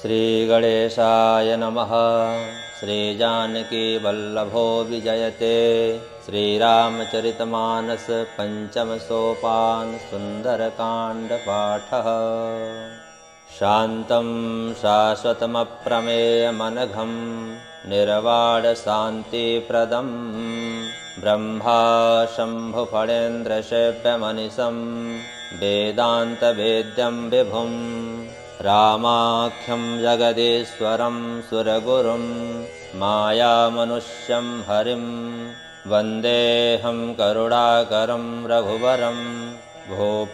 श्रीगणेशाय नमः। श्रीजानकीवल्लभो विजयते। श्रीरामचरितमानस पंचम सोपान सुंदरकांडपाठः। शान्तं शाश्वतमप्रमेयमनघं निर्वाणशान्तिप्रदं ब्रह्मा शम्भुफणेन्द्रशैव्यमनिशं वेदान्तवेद्यं विभुं रामाख्यं जगदीश्वरं सुरगुरुं मायामनुष्यं हरिं वन्देऽहं करुणाकरं रघुवरं भूपालचूडामणिं।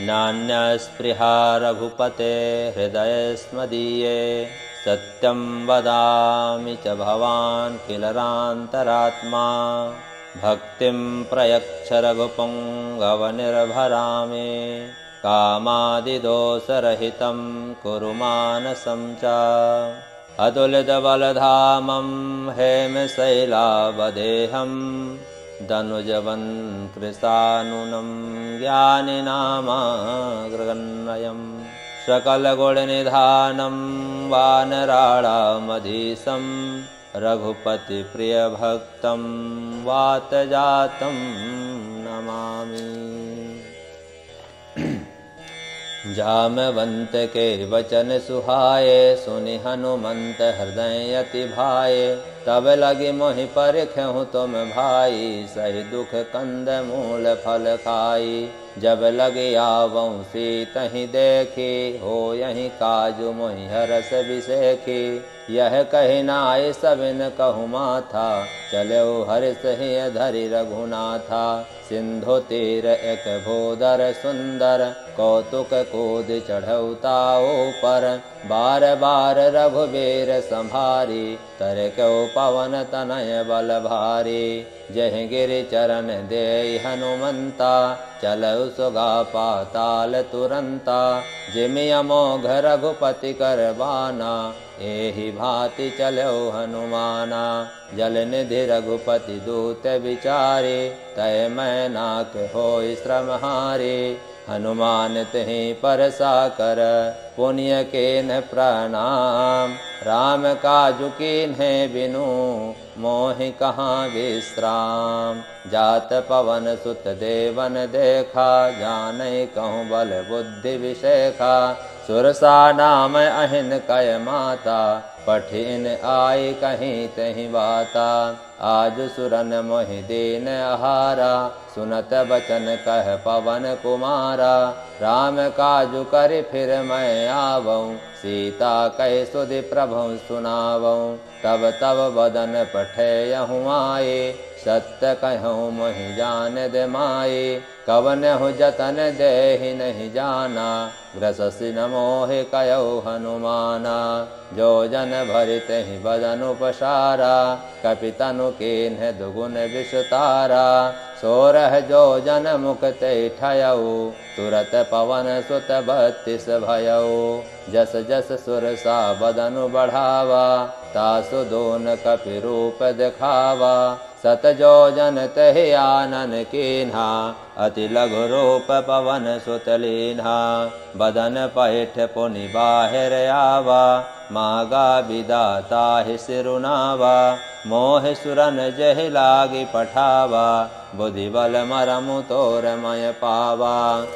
नान्यस्पृहा रघुपते हृदयस्मदीये सत्यं वदामि च भवान् किलरान्तरात्मा। भक्तिं प्रयच्छ रघुपुङ्गवनिर्भरामि कामादिदोषरहितं कुरु मानसं च। अतुलितबलधामं हेमशैलावदेहं दनुजवन् कृशानुनं ज्ञानिनामाग्रगण्यं सकलगुणनिधानं वानराणामधीशं रघुपतिप्रियभक्तं वातजातं नमामि। जामवंत के वचन सुहाए सुनि हनुमंत हृदय अति भाए। तब लगी मोहि परखहु तुम भाई सही दुख कंद मूल फल खाई। जब लगे आवऊँ सीतहि देखी हो यही काजु मोहि हरस बिसेखी। यह कहि नाय सबिन कहु माथा चलो हर्ष ही धरि रघुनाथा। सिंधु तीर एक भोदर सुंदर कौतुक कूद चढ़ौताओ पर। बार बार रघुबीर संभारी तर क्यों पवन तनय बल भारी। जह गिरि चरण दे हनुमंता चलऊ सुगा पाताल तुरंता। जिमि अमोघ रघुपति करबाना एहि भांति चलो हनुमाना। जल निधि रघुपति दूत विचारे तय मैं नाक होय श्रमहारे। हनुमान तहि परसा कर पुण्य केन प्रणाम। राम काजु कीन्हे बिनु मोहि कहाँ विश्राम। जात पवन सुत देवन देखा जानै कहूँ बल बुद्धि विशेखा। सुरसा नाम अहिन कय माता पठिन आई कहीं तहीं बाता। आज सुरन मोहि दीन आहारा सुनत बचन कह पवन कुमारा। राम काजु कर फिर मैं आवऊँ सीता कह सुधि प्रभु सुनावऊँ। तब तब बदन पठेयहूँ आए सत्य कहूँ मोहि जान दे माए। कवन हो जतन देहि नहीं जाना ग्रससि न मोहि कयो हनुमाना। जो जन भरित ही बदन उपसारा कपितनु कीन्ह दुगुन विषतारा। सोरह जो जन मुख ते ठयऊ तुरत पवन सुत 32 भयऊ। जस जस सुरसा बदनु बढ़ावा तासु दोन कपि रूप दिखावा। सत जो जन तहि आनन कीन्हा अति लघु रूप पवन सुत लीन्हा। बदन पैठ पुनि बाहिर आवा मागा विदाता ही सिरुनावा। मोह सुरन जहि लागी पठावा बुद्धि बल मरमु तोर मय पावा।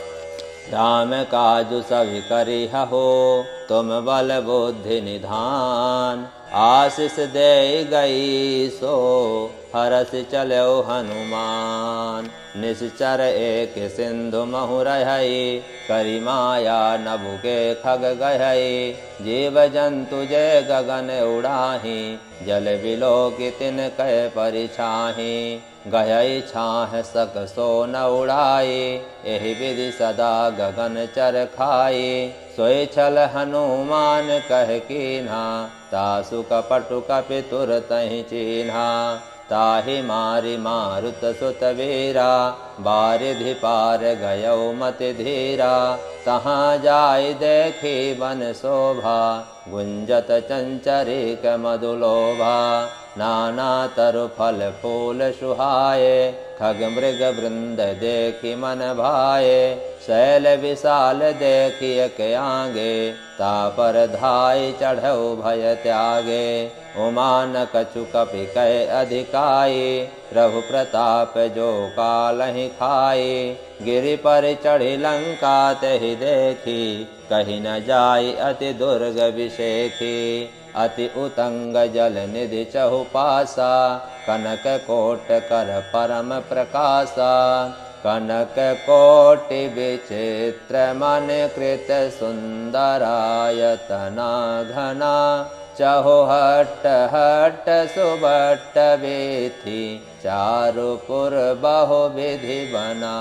राम काजु सभी करिहु तुम बल बुद्धि निधान। आशीष दे गई सो हरस चलो हनुमान। निश्चर एक सिंधु महु रहई करी माया नभु के खग गहई। जीव जंतु जय गगन उड़ाही जल बिलो की तिन कह परिछाही। गहई छाह सक सो न उड़ाई एहि विधि सदा गगन चर खाई। सोई छल हनुमान कह कीन्हा तासु कपटु कपि तुरतहि चीन्हा। ताहि मारि मारुत सुत वीरा बारिधि पार गयो मति धीरा। तहाँ जाय देखी बन शोभा गुंजत चंचरिक मधुलोभा। नाना तरु फल फूल सुहाए खग मृग वृंद देखी मन भाए, शैल विशाल देखिय के आगे, तापर धाय चढ़ऊ भय त्यागे। उमान कछु कपि कह अधिकाई, प्रभु प्रताप जो कालहि खाई। गिरि पर चढ़ी लंका तहि देखी, कहीं न जाई अति दुर्ग विषेखी। अति उतंग जल निधि चहुपासा, कनक कोट कर परम प्रकाशा। कनक कोटि विचित्र मन कृत सुंदरायतना घना। चहुहट्ट हट्ट सुबट्ट वीथि, चारुपुर बहु विधि बना।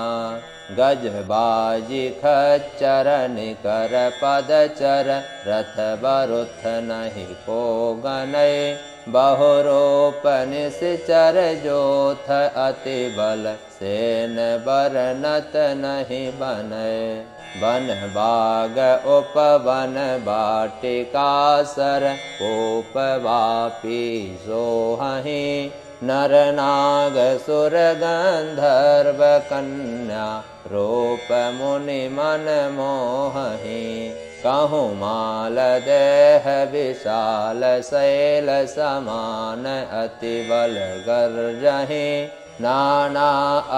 गज बाजी खच्चर निकर पदचर, रथ बरुथ नहीं को गनय। बहुरूप निश्चर जोथ, अति बल सेन बरनत नहीं बनय। बन बाग उपवन बाटिका सर, कोप वापी सोहहि। नर नाग सुर गंधर्व कन्या, रूप मुनि मन मोहहि। कहूँ माल देह विशाल शैल समान, अति बल गर्जहि। नाना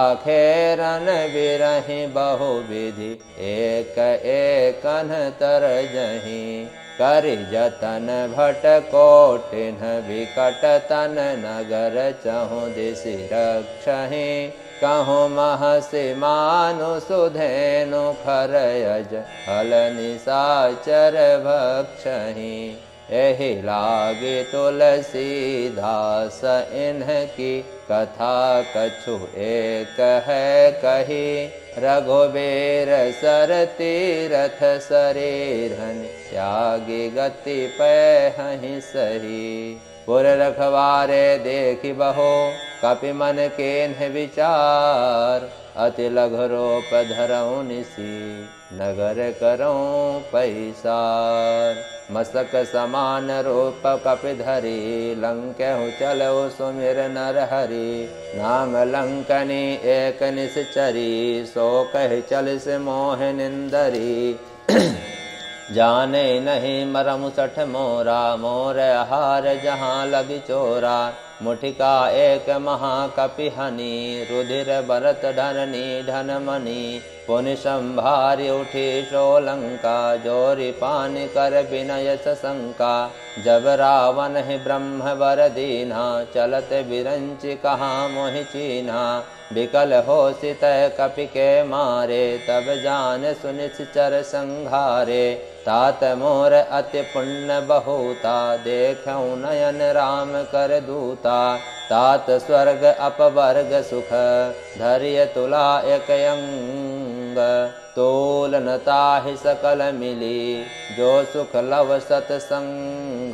अखेरन बिरहि बहुविधि, एक एकन तरजहि। करि जतन भट कोटिन विकट तन, नगर चहुँ दिसि रक्षहि। कहूँ महसि मानु सुधेनु, खरयज हल निशाचर भक्षहि। एहि लागे तुलसीदास इन्हकी, कथा कछु एक है कही। रघुबीर सर तीरथ शरीरन, त्यागी गति पैहि सही। पुर रखवारे देखि बहो, कपि मन केन्ह विचार। अति लघु रूप धरऊँ निसी, नगर करऊँ पैसार। मस्तक समान रूप कपि धरी, लंकेहु चलऊ सुमिर नर हरि। नाम लंकनी एक निश्चरी, सो कह चल से मोह निंदरी। जाने नहीं मरम सठ मोरा, मोर आहार जहाँ लगी चोरा। मुठिका एक महाकपि हनि, रुधिर बरत धरनी धन मणि। पुनि संभारि उठी सोलंका, जोरि पानि कर विनय सशंका। जब रावण ही ब्रह्म वर दीना, चलत बिरंच कहाँ मोहि चीन्हा। विकल होसि तय कपि के मारे, तब जान सुनिश्चर संघारे। तात मोर अति पुण्य बहुता, देखऊँ नयन राम कर दूता। तात स्वर्ग अपवर्ग सुख, धैर्य तुला एक अंग। तोल न ताहि सकल मिली, जो सुख लव सतसंग।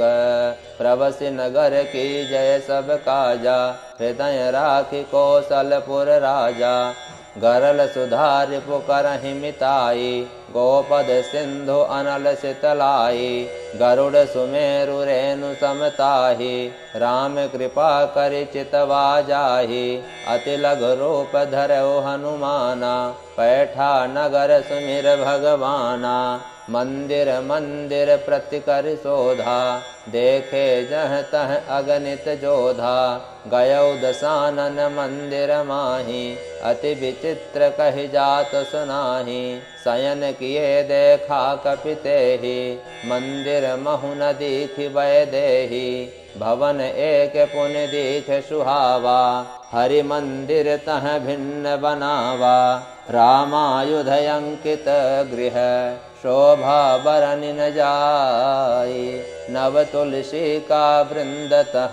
प्रवसि नगर की जय सब काजा, हृदय राखि कौशलपुर राजा। गरल सुधारि पुकरहि मिताई, गोपद सिंधु अनल सितलाई। गरुड़ सुमेरु रेणु समताहि, राम कृपा करि चितवा जाहि। अति लघु रूप धरऊ हनुमाना, पैठा नगर सुमिर भगवाना। मंदिर मंदिर प्रति कर शोधा, देखे जह तह अगणित जोधा। गयौ दशानन मंदिर माहि, अति विचित्र कहि जात सुनाहि। शयन किए देखा कपि तेहि, मंदिर महु न दीखि वै देहि। भवन एक पुनि दीख सुहावा, हरि मंदिर तह भिन्न बनावा। रामायुध अंकित गृह, शोभा बरनि न जाई। नव तुलसी का वृंद तह,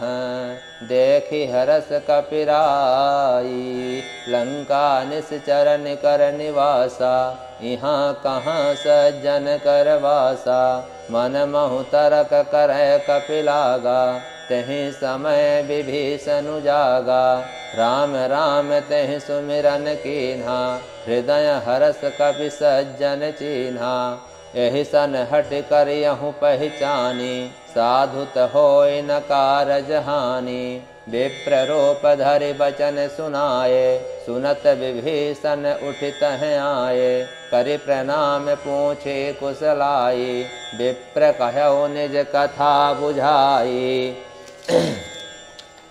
देखि हरस कपिराई। लंका निश्चर निकर निवासा, यहाँ कहाँ सज्जन कर वासा। मन महु तरक करय कपिलागा, तहि समय विभीषण जागा। राम राम तहि सुमिरन कीन्हा, हृदय हरस कपि सज्जन चीन्हा। एहि सन हट करियहु पहचानी, साधुत होय न कारज हानि। विप्र रूप धरि बचन सुनाए, सुनत विभीषण उठित हैं आए। करि प्रणाम पूछे कुशलाई, विप्र कहौ निज कथा बुझाई।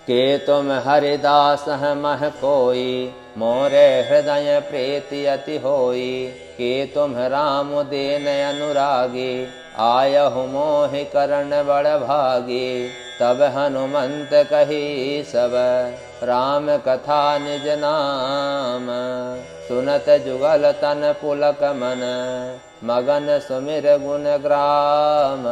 के तुम हरिदास मह कोई, मोरे हृदय प्रीति अति होई। के तुम राम दीन अनुरागी, आयहु मोहि करण बड़ भागी। तब हनुमंत कही सब, राम कथा निज नाम। सुनत जुगल तन पुलक मन, मगन सुमिर गुण ग्राम।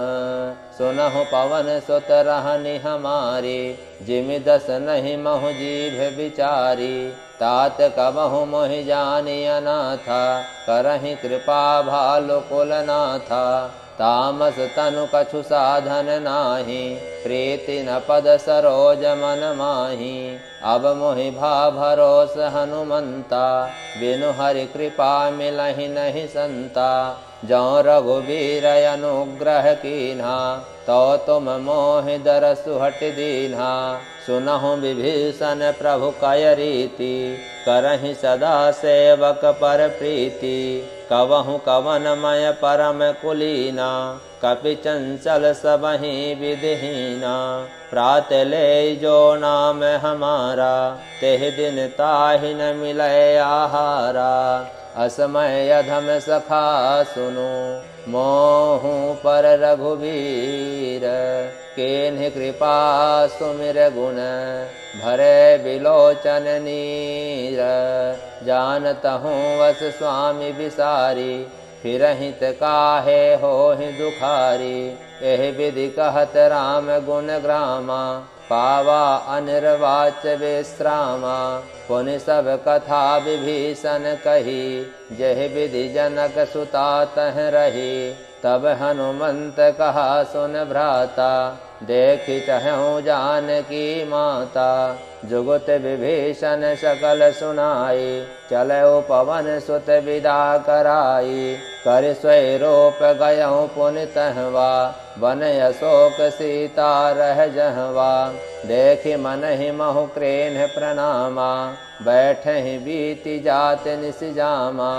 सुनहु पवन सुत रहनि हमारी, जिमि दस नहीं महु जीभ विचारी। तात कबहु मोहि जानिय नाथा, करहि कृपा भालु कुल नाथा। तामस तनु कछु साधन नाही, प्रीति न पद सरोज मन माही। अब मोहि भा भरोस हनुमंता, बिनु हरि कृपा मिलहि नहीं संता। जौ रघुबीर अनुग्रह कीन्हा, तो तुम मोहि दरसु हट दीन्हा। सुनहु विभीषण प्रभु कय रीति, करहि सदा सेवक पर प्रीति। कवहु कवन मय परम कुलीना, कपि चंचल सबहि विधिहीना। प्रात ले जो नाम हमारा, तेहि दिन ताहि न मिलै आहारा। असमय अधम सखा सुनो, मोहु पर रघुवीर। केन्हि कृपा सुमिर गुण, भरे बिलोचन नीर। जानतहु वस स्वामी विसारी, फिरहित काहे होहि दुखारी। एहि विधि कहत राम गुण ग्रामा, पावा अनिर्वाच्य विश्रामा। पुनि सब कथा विभीषण कही, जहि विधि जनक सुता तह रही। तब हनुमंत कहा सुन भ्राता, देखि चहु जानकी माता। जुगुत विभीषण सकल सुनाई, चलऊ पवन सुत विदा कराई। कर स्वै रूप गयऊ पुनि तहवा, वन अशोक सीता रह जहवा। देखि मनहि महु क्रेन्ह प्रणामा, बैठहि बीति जात निस जामा।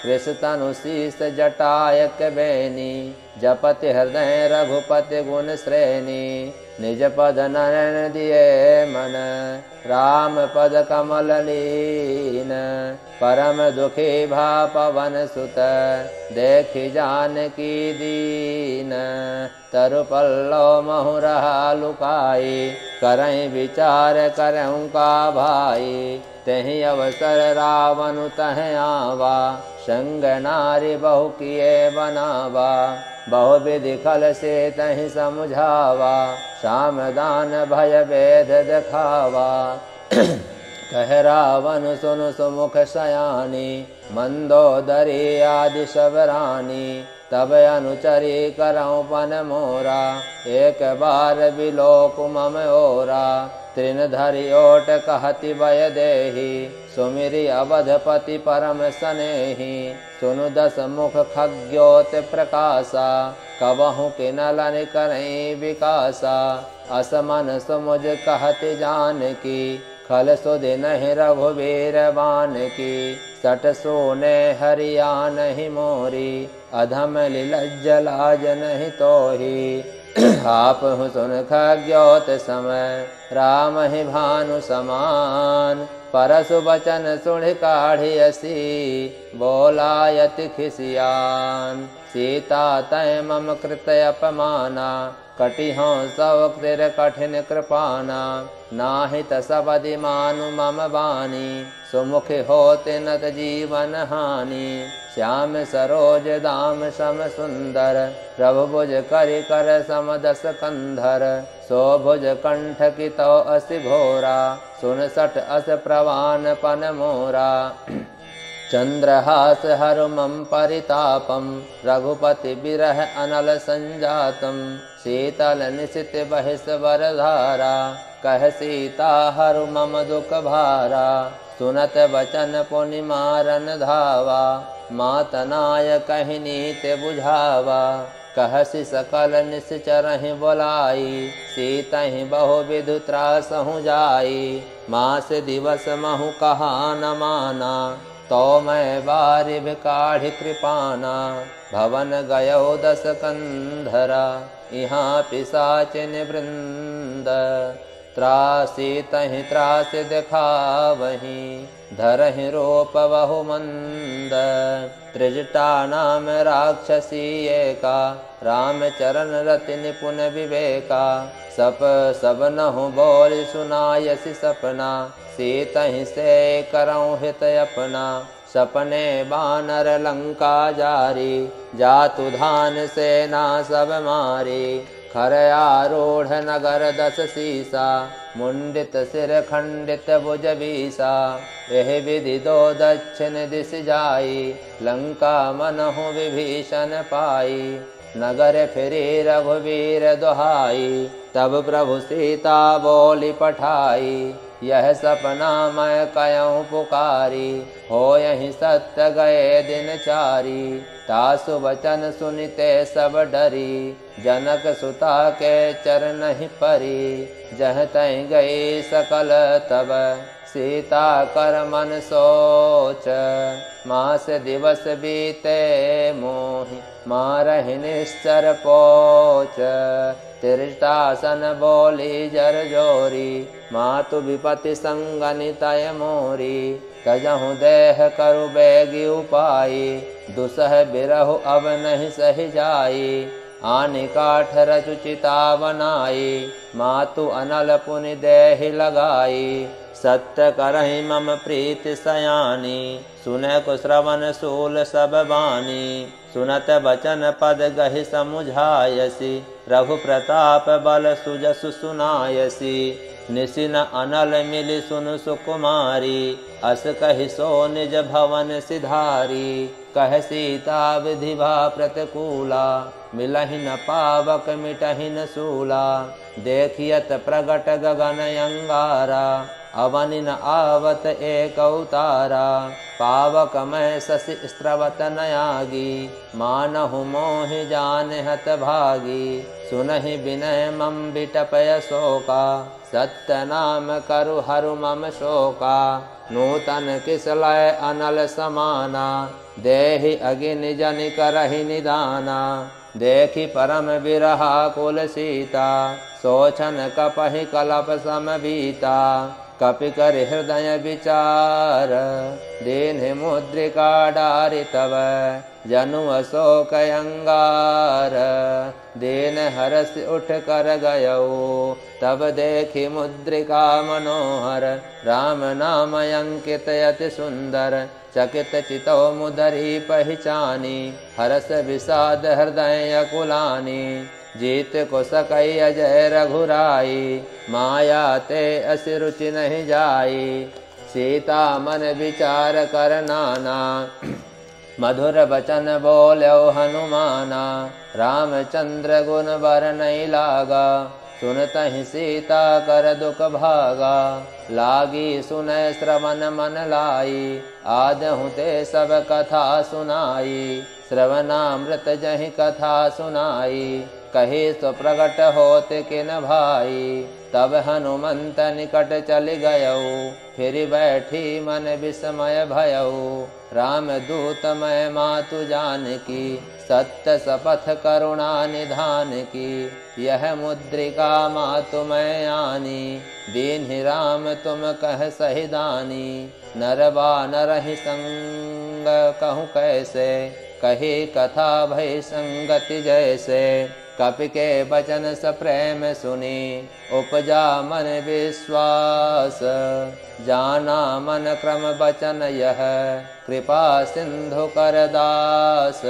कृष तनु शीस जटायक बैनी, जपति हृदय रघुपति गुण श्रेणी। निज पद नयन दिए मन, राम पद कमल लीन। परम दुखी भा पवन सुत, देखि जानकी दीन। तरु पल्लव महु रहा लुकाई, करहि विचार करहु का भाई। तहि अवसर रावण तह आवा, संग नारी बहु किए बनावा। बहु विधि खल से तहि समझावा, साम दान भय भेद देखावा। कह रावण सुनु सुमुख सयानी, मंदोदरी आदि सब रानी। तब अनुचरी करऊँ पन मोरा, एक बार बिलोक मम ओरा। तृण धरि ओट कहति भय देहि, सुमिरि अवधपति परम स्नेहि। सुनु दस मुख खग्योत प्रकाशा, कबहु किनलन करई विकासा। असमन सुमुझ कहति जानकी, खल सुधि नहीं रघुवीर बानकी। सट सोने हरिया नहीं मोरी, अधम लिलज्ज लाज नहीं तोहि। आप सुन खग्योत समय, राम ही भानु समान। परसु बचन सुन काढ़ियसी, बोलायति खिसियान। सीता तय मम कृत अपमाना, कटिहों सब तिर कठिन कृपाना। नाहित सबदि मानु मम बानी, सुमुख होते नत जीवन हानि। श्याम सरोज दाम सम सुंदर, प्रभु भुज करि कर सम दस कंधर। सो भुज कंठ की तो असि घोरा, सुन सठ अस प्रवान पन मोरा। चंद्रहास हर मम परितापम, रघुपति बिरह अनल संजातम। शीतल निशित बहिस वरधारा, कह सीता हरु मम दुख भारा। सुनत बचन पुनि मारन धावा, मातनाय कहि नीत बुझावा। कहसि सकल निश्चरहि बोलाई, सीतहि बहु विधु त्रासहु जाई। मास दिवस महु कहा न माना, तो मैं बारि भिकाढ़ि कृपाना। भवन गयो 10 कंधरा, यहाँ पिशाचिन वृंद। त्रासी तहि त्रास दिखावहि, धरहि रूप बहु मंद। त्रिजटा नाम राक्षसी एका, राम चरण रति निपुण विवेका। सप सब नहु बोल सुनायसि सपना, सीतहि से करऊँ हित अपना। सपने बानर लंका जारी, जातु धान सेना सब मारी। खर आरूढ़ नगर 10 सीसा, मुंडित सिर खंडित भुज बीसा। एहि विधि 2 दक्षिण दिश जाई, लंका मनहु विभीषण पाई। नगर फिरी रघुवीर दुहाई, तब प्रभु सीता बोली पठाई। यह सपना मैं कयऊँ पुकारी, होयहि सत्य गए दिन चारी। तासु वचन सुनिते सब डरी, जनक सुता के चरणहि परी। जह तहि गई सकल तब, सीता कर मन सोच। मास दिवस बीते मोहि, मारहि निश्चर पोच। तिरटासन बोली जर जोरी, मातु विपति संगनि तय मोरी। तजहु देह करु बेगी उपाई, दुसह बिरहु अब नहीं सहि जाई। आनि काठ रचु चिता बनाई, मातु अनल पुनि देहि लगाई। सत्य करहि मम प्रीति सयानी, सुनय को श्रवण सूल सब बानी। सुनत बचन पद गहि समुझायसी, रघु प्रताप बल सुजसु सुनायसी। निसिन अनल मिलि सुनु सुकुमारी, अस कहि सो निज भवन सिधारी। कह सीता विधि भा प्रतिकूला, मिलहि न पावक मिटहि न सूला। देखियत प्रगट गगन अंगारा, अवनि न आवत एक अवतारा। पावक मैं शशि स्त्रवत नयागी, मानहु मोहि जान हत भागी। सुनहि विनय मम बिटपय शोका, सत्य नाम करु हरु मम शोका। नूतन किसलय अनल समाना, देहि अगिनि जनि करहि निदाना। देखि परम बिरहा कुल सीता, सोचन कपहि कलप समबीता। कपि कर हृदय विचार, दीन्हि मुद्रिका डारि तव। जनु अशोक अंगार, दीन हरस उठ कर गयो। तब देखि मुद्रिका मनोहर, राम नाम अंकित अति सुंदर। चकित चितो मुदरी पहचानी, हरस विषाद हृदय अकुलानी। जीत को सकई अजय रघुराई, माया ते असी रुचि नहीं जाई। सीता मन विचार कर नाना, मधुर वचन बोल्यो हनुमाना। रामचंद्र गुण बर नहीं लागा, सुनतहि सीता कर दुख भागा। लागी सुनय श्रवण मन लाई, आदहु ते सब कथा सुनाई। श्रवणामृत जहि कथा सुनाई, कही सो प्रगट होत किन भाई। तब हनुमंत निकट चल गयऊ, फिर बैठी मन विस्मय भयऊ। राम दूत मैं मातु जानकी, सत्य शपथ करुणा निधान की। यह मुद्रिका मातु मैं आनी, दीन्हि राम तुम कह सही दानी। नरवा नरहि संग कहूँ कैसे, कही कथा भई संगति जैसे। कपि के बचन सप्रेम सुनी, उपजा मन विश्वास। जाना मन क्रम बचन यह, कृपा सिंधु कर दास।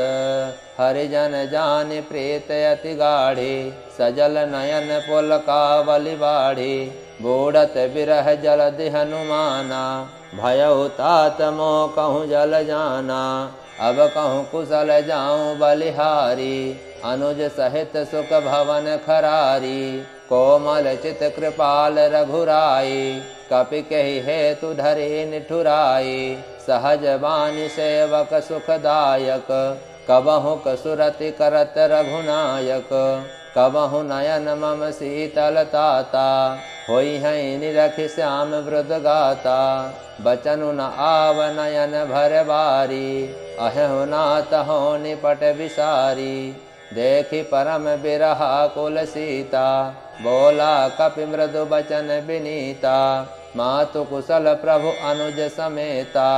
हरिजन जानि प्रीत अति गाढ़ी, सजल नयन पुलकावली बाढ़ी। बूढ़त बिरह जलधि हनुमाना, भयउ तात मोह कहूँ जल जाना। अब कहूँ कुशल जाऊँ बलिहारी, अनुज सहित सुख भवन खरारी। कोमल चित कृपाल रघुराई, कपि कहि हेतु धरि निठुराई। सहज बानी सेवक सुखदायक। कबहु कसुरति करत रघुनायक, कबहु नयन मम शीतलताता। होई है निरखि श्याम वृद गाता, बचनु न आव नयन भर बारी। अहु नाथ हो निपट विसारी, देखि परम बिरहा कुल सीता। बोला कपि मृदु बचन विनीता, मातु कुशल प्रभु अनुज समेता।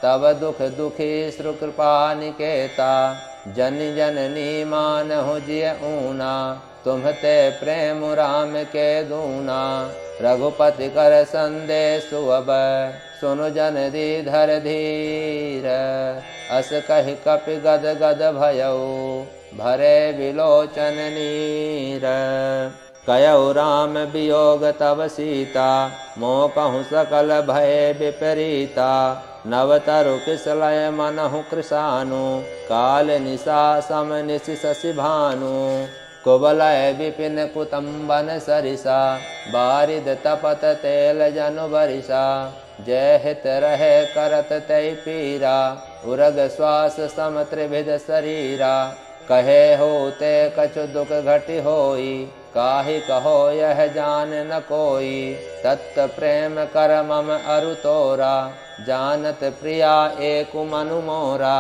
तब दुख दुखी श्रु कृपा निकेता, जन जननी मानहु जिय ऊना। तुम्हते प्रेम राम के दूना, रघुपति कर संदेश अब। सुनु जन दी धर धीर, अस कहि कपि गद गद भयउ। भरे विलोचन नीर, कयउ राम वियोग तव सीता। मोह कहूँ सकल भय विपरीता, नव तरु किसलय मनहु कृशानु। काल निशा सम निशि शशि भानु, कुबलय विपिन कुतुम्बन सरिसा। बारिद तपत तेल जनु बरिसा, जय हित रहे करत तै पीरा। उरग श्वास सम त्रिविध शरीरा, कहे होते कछु दुख घटि होई। काहि कहो यह जान न कोई, तत्त प्रेम कर मम अरु तोरा। जानत प्रिया एक मनु मोरा,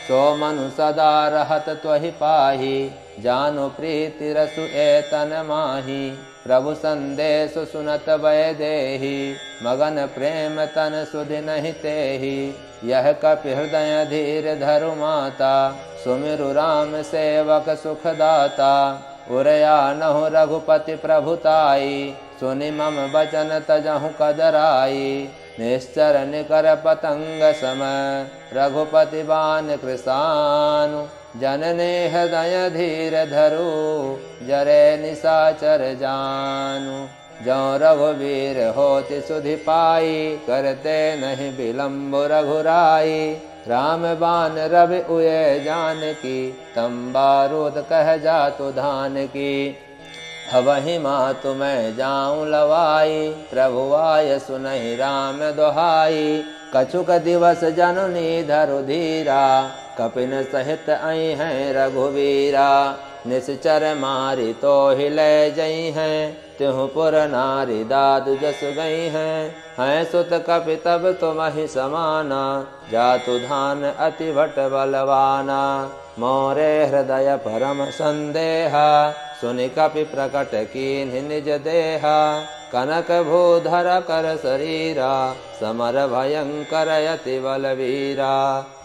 सो मनु सदा रहत त्वहि पाही। जानु प्रीति रसु एतन माही, प्रभु संदेश सुनत वै देही। मगन प्रेम तन सुधि नहीं तेही, यह कपि हृदय धीर धरु माता। सुमिरु राम सेवक सुखदाता, उरया नहु रघुपति प्रभुताई। सुनि मम बचन तजहु कदराई, निश्चर निकर पतंग सम। रघुपति बान कृशानु, जनने हृदय धीर धरु। जरे निशाचर जानु, जो रघुवीर होति सुधि पाई। करते नहीं विलम्ब रघुराई, राम बान रवि उये जानकी। तम बारूद कह जातु धान की, अवहि मातु मैं जाऊं लवाई। प्रभु आय सुनहि राम दोहाई, कछुक दिवस जननी धरु धीरा। कपिन सहित आई हैं रघुवीरा, निश्चर मारी तो हिले जई हैं। त्यों पुर नारी दादु जस गई हैं सुत कपि तब तुमहि समाना। जातु धान अति भट बलवाना, मोरे हृदय परम संदेहा। सुनि कपि प्रकट कीन्हि निज देहा, कनक भूधर कर शरीरा। समर भयंकर यति बलवीरा,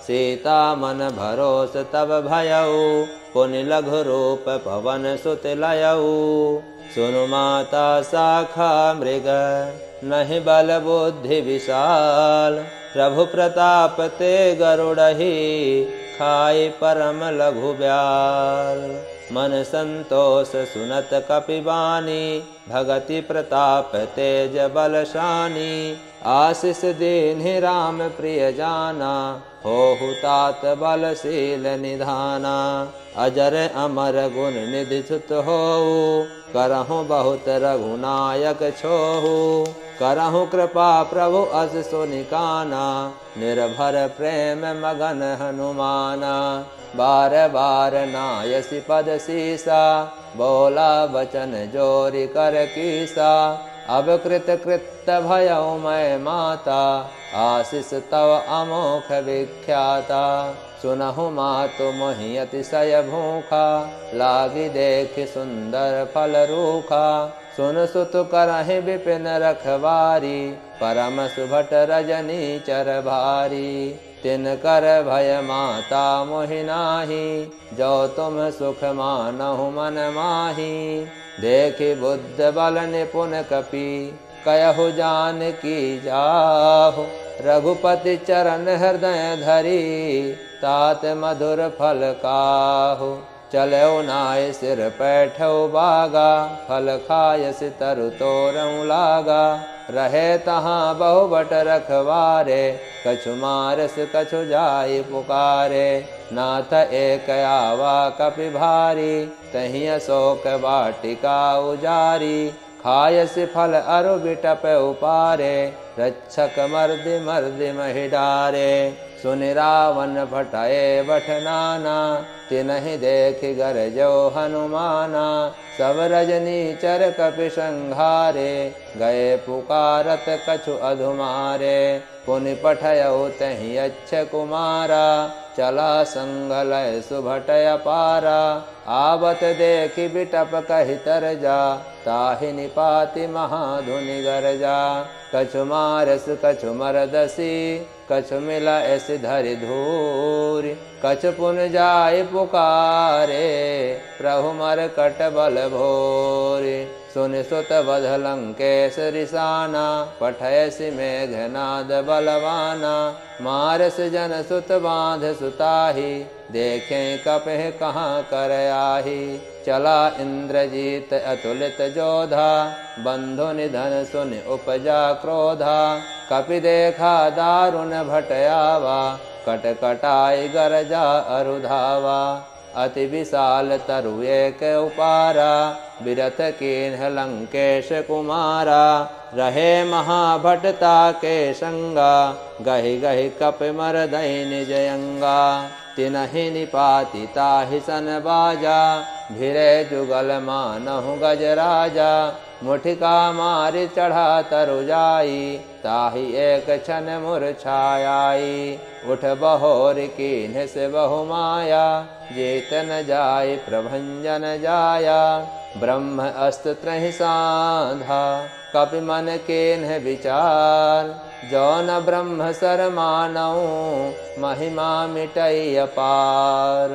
सीता मन भरोस तब भयउ। पुनि लघु रूप पवन सुत लयउ। सुनु माता शाखा मृग, नहीं बल बुद्धि विशाल। प्रभु प्रताप ते गरुड़हि, खाई परम लघु ब्याल। मन संतोष सुनत कपिबानी, भगति प्रताप तेज बलशानी। आशीष दीन्हि राम प्रिय जाना, होहु तात बलशील निधाना। अजर अमर गुण निधि सुत होऊ, करहु बहुत रघुनायक छोहू। करहु कृपा प्रभु अस सुनिकाना, निर्भर प्रेम मगन हनुमाना। बार बार नायसि पद सीसा, बोला वचन जोरि कर कीसा। अब कृत कृत भयउ मैं माता, आशीष तव अमोघ विख्याता। सुनहु मातु मोहि अतिशय भूखा, लागी देखि सुंदर फल रूखा। सुन सुत करहि विपिन रखवारी, परम सुभट रजनी चर भारी। तिन कर भय माता मोहि नाही, जो तुम सुख मानहु मन माही। देखि बुद्ध बल निपुण कपि, कयहु जानकी जाहु। रघुपति चरण हृदय धरी, तात मधुर फल काहु। चलऊ नाय सिर पैठऊ बागा, फल खायसि तरु तोरऊ लागा। रहे तहाँ बहु बट रखवारे, कछु मारस कछु जाय पुकारे। नाथ एक आवा कपि भारी, तहीं अशोक वाटिका उजारी। खायसि फल अरु बिटप उपारे, रक्षक मर्दि मर्दि महि डारे। सुनि रावण भटाए बठ नाना, तिनहि देखि गरजो हनुमाना। सब रजनीचर कपि संघारे, गए पुकारत कछु अधुमारे। पुनि पठयउ तहि अच्छ कुमारा, चला संग लय सुभट अपारा। आवत देखि बिटप कहि तरजा, ताहि निपाति महाधुनि गरजा। कछु मारस कछु मरदसी, कछु मिला ऐसि धरि धूरि। कछु पुन जाय पुकारे, प्रभु मरकट बल भोरि। सुनि सुत वध लंकेश रिसाना, पठयसि मेघनाद बलवाना। मारस जन सुत बांध सुताहि, देखें कपहि कहाँ कर आहि। चला इंद्रजीत अतुलित जोधा, बंधु निधन सुनि उपजा क्रोधा। कपि देखा दारुण भटयावा, कटकटाई गरजा अरुधावा। अति विशाल तरु एक उपारा, बिरथ कीन्ह लंकेश कुमारा। रहे महाभटता के संगा, गहि गहि कपि मरदहि निज अंगा। तिनहि निपाति ताहि सन बाजा, भिरे जुगल मानहु गजराजा। मुठिका मारि चढ़ा तरु जाई, ताहि एक क्षण मूर्छाई। उठ बहोर कीन्ह से बहु माया, जेत न जाय प्रभंजन जाया। ब्रह्म अस्त्र त्रहि साधा, कपि मन कीन्ह विचार। जौन ब्रह्म सर मानऊ, महिमा मिटई अपार।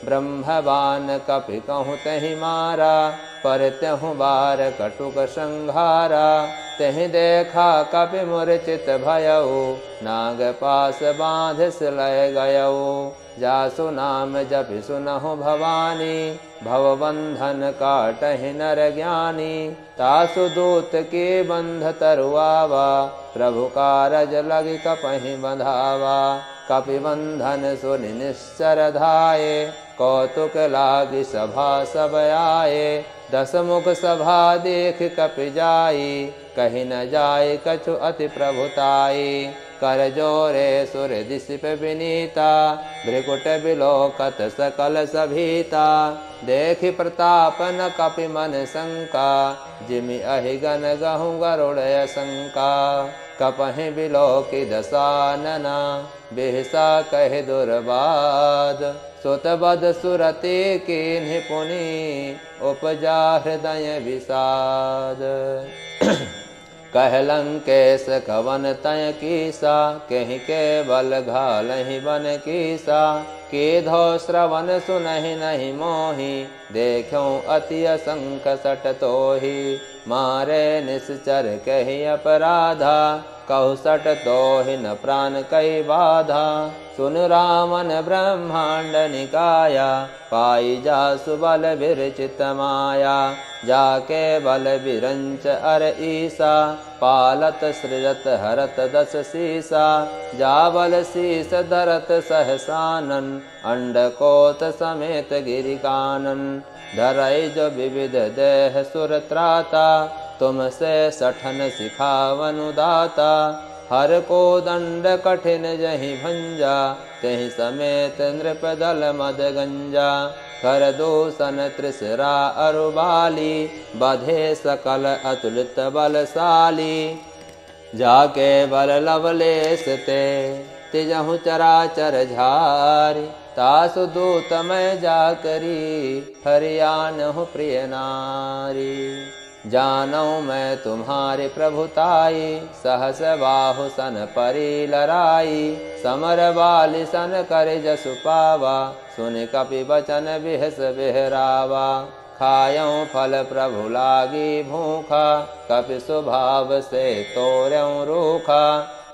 ब्रह्मवान कपि कहूँ तहि मारा, पर त्यहु बार कटुक संघारा। तहि देखा कपि मूर्छित भयउ, नाग पास बाँध सिलय गयउ। जासु नाम जपि सुनहु भवानी, भवबंधन काटहि नर ज्ञानी। तासु दूत के बंध तरुआवा, प्रभु कारज लगी कपहि बंधावा। कपि बंधन सुनि निश्चर धाये, कौतुक लागी सभा सब आए। दस मुख सभा देख कपि जाई, कहि न जाय कछु अति प्रभुताई। कर जोरे सुर दिसिप विनीता, भृकुट बिलोकत सकल सभीता। देखि प्रताप न कपि मन शंका, जिमि अहिगन गहुँ गरुड़ शंका। कपहि बिलोकि दसानना, बिहसा कहि दुर्बाद। सुत बद सुरति कीन्हि पुनि, उपजा हृदय विषाद। कह लंकेश कवन तय कीसा, कहि के बल घालहि बन कीसा। केधो श्रवण सुनहि नहीं मोहि, देखूं अति असंख सट तोहि। मारे निश्चर कहि अपराधा, कहु सट तोहि न प्राण कई बाधा। सुन रामन ब्रह्मांड निकाया, पाई जासु बल विरचित माया। जाके बल विरंच अर ईसा, पालत सृजत हरत दस सीसा। जाबल शीस धरत सहसानन, अंडकोत समेत गिरिकानन। धरई जो विविध देह सुर त्राता, तुमसे सठन सिखावनु दाता। हर को दंड कठिन जहि भंजा, तेहि समेत नृप दल मद गंजा। कर दूषण त्रिसरा अरुबाली, बधे सकल अतुलित बलशाली। जाके बल लवलेश ते, तिजहु चराचर झारि। तासु दूत मैं जाकरी, हरियानहु प्रिय नारी। जानौ मैं तुम्हारी प्रभुताई, सहस बाहु सन परी लराई। समर बाली सन कर जसु पावा, सुन कपि बचन बिहस बिहरावा। खायौ फल प्रभु लागी भूखा, कपि स्वभाव से तोरौ रूखा।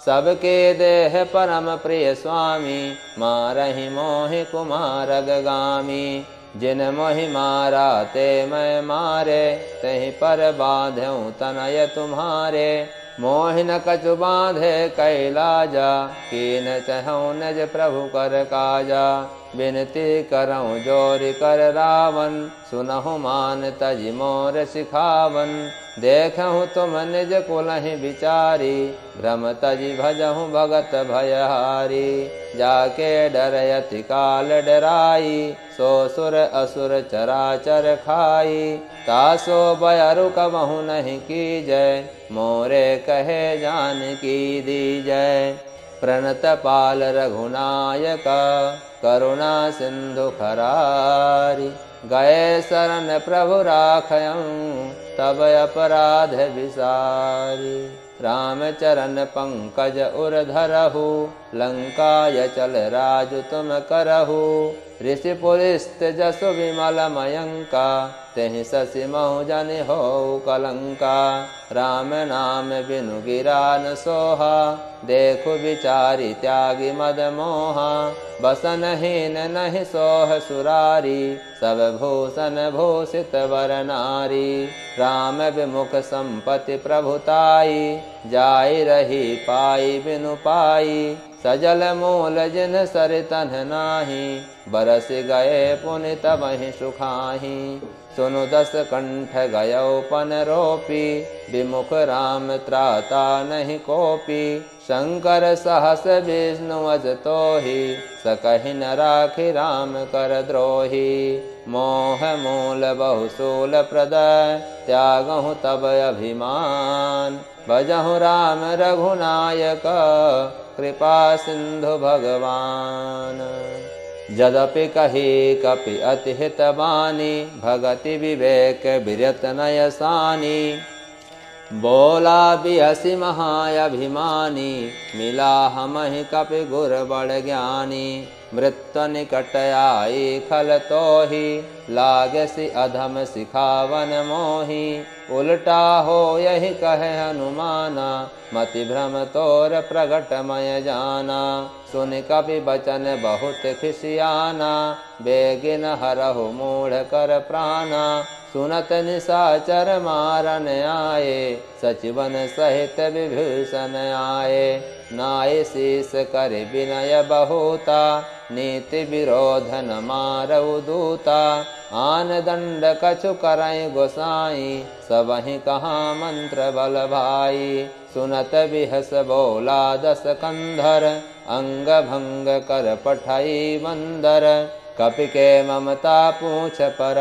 सबके देह परम प्रिय स्वामी, मारहि मोहि कुमार अगगामी। जिन मोहि मारा ते मैं मारे, तहि पर बाँधऊँ तनय तुम्हारे। मोहि न कछु बाँधे कैलाजा, कीन चहऊँ निज प्रभु कर काजा। बिनती करऊँ जोरि कर रावण, सुनहु मान तजि मोर सिखावन। देखहु तुम निज कुलहि विचारी, भ्रम तजि भजहु भगत भयहारी। जाके डर अति काल डराई, सो सुर असुर चराचर खाई। तासो बयरु कबहु नहीं कीजय, मोरे कहे जानकी दीजय। प्रणत पाल रघुनायक, करुणा सिंधु खरारी। गए शरण प्रभु राखयऊँ, तब अपराध विसारी। रामचरण पंकज उर धरहु, लंकाय चल राजु तुम करहु। ऋषि पुलिस्त जसु विमल मयंका, तेहि शशि महु जनि होउ कलंका। राम नाम बिनु गिरा न सोहा, देखु विचारी त्यागी मद मोहा। बसनहीन नहीं सोह सुरारी, सब भूषण भूषित वर नारी। राम विमुख संपत्ति प्रभुताई, जाई रही पाई बिनु पाई। सजल मूल जिन सरितन नाही, बरस गए पुनि तबहि सुखाही। सुनु दस कंठ गयो पन रोपी, विमुख राम त्राता नहीं कोपी। शंकर सहस विष्णु अज तोहि, सकहि न राखि राम कर द्रोही। मोह मूल बहुसूल प्रदय, त्यागहु तब अभिमान। भजहु राम रघुनायक, कृपा सिंधु भगवान। यद्यपि कही कपि अति हित बानी, भगति विवेक विरत नय सानी। बोला बिहसि महाअभिमानी, मिला हमहि कपि गुर बड़ ज्ञानी। मृत्यु निकट आई खल तोहि, लागसि अधम सिखावन मोहि। उल्टा हो यही कहे हनुमाना, मति भ्रम तोर प्रगट मय जाना। सुन कपि बचन बहुत खिसियाना, बेगिन हरहु मूढ़ कर प्राणा। सुनत निशाचर मारन आए, सचिवन सहित विभीषण आए। नाय शीस कर विनय बहुता, नीति विरोध न मारऊ दूता। आन दंड कछु करई गोसाई, सबहि कहाँ मंत्र बल भाई। सुनत बिहस बोला दस कंधर, अंग भंग कर पठाई बंदर। कपि के ममता पूछ पर,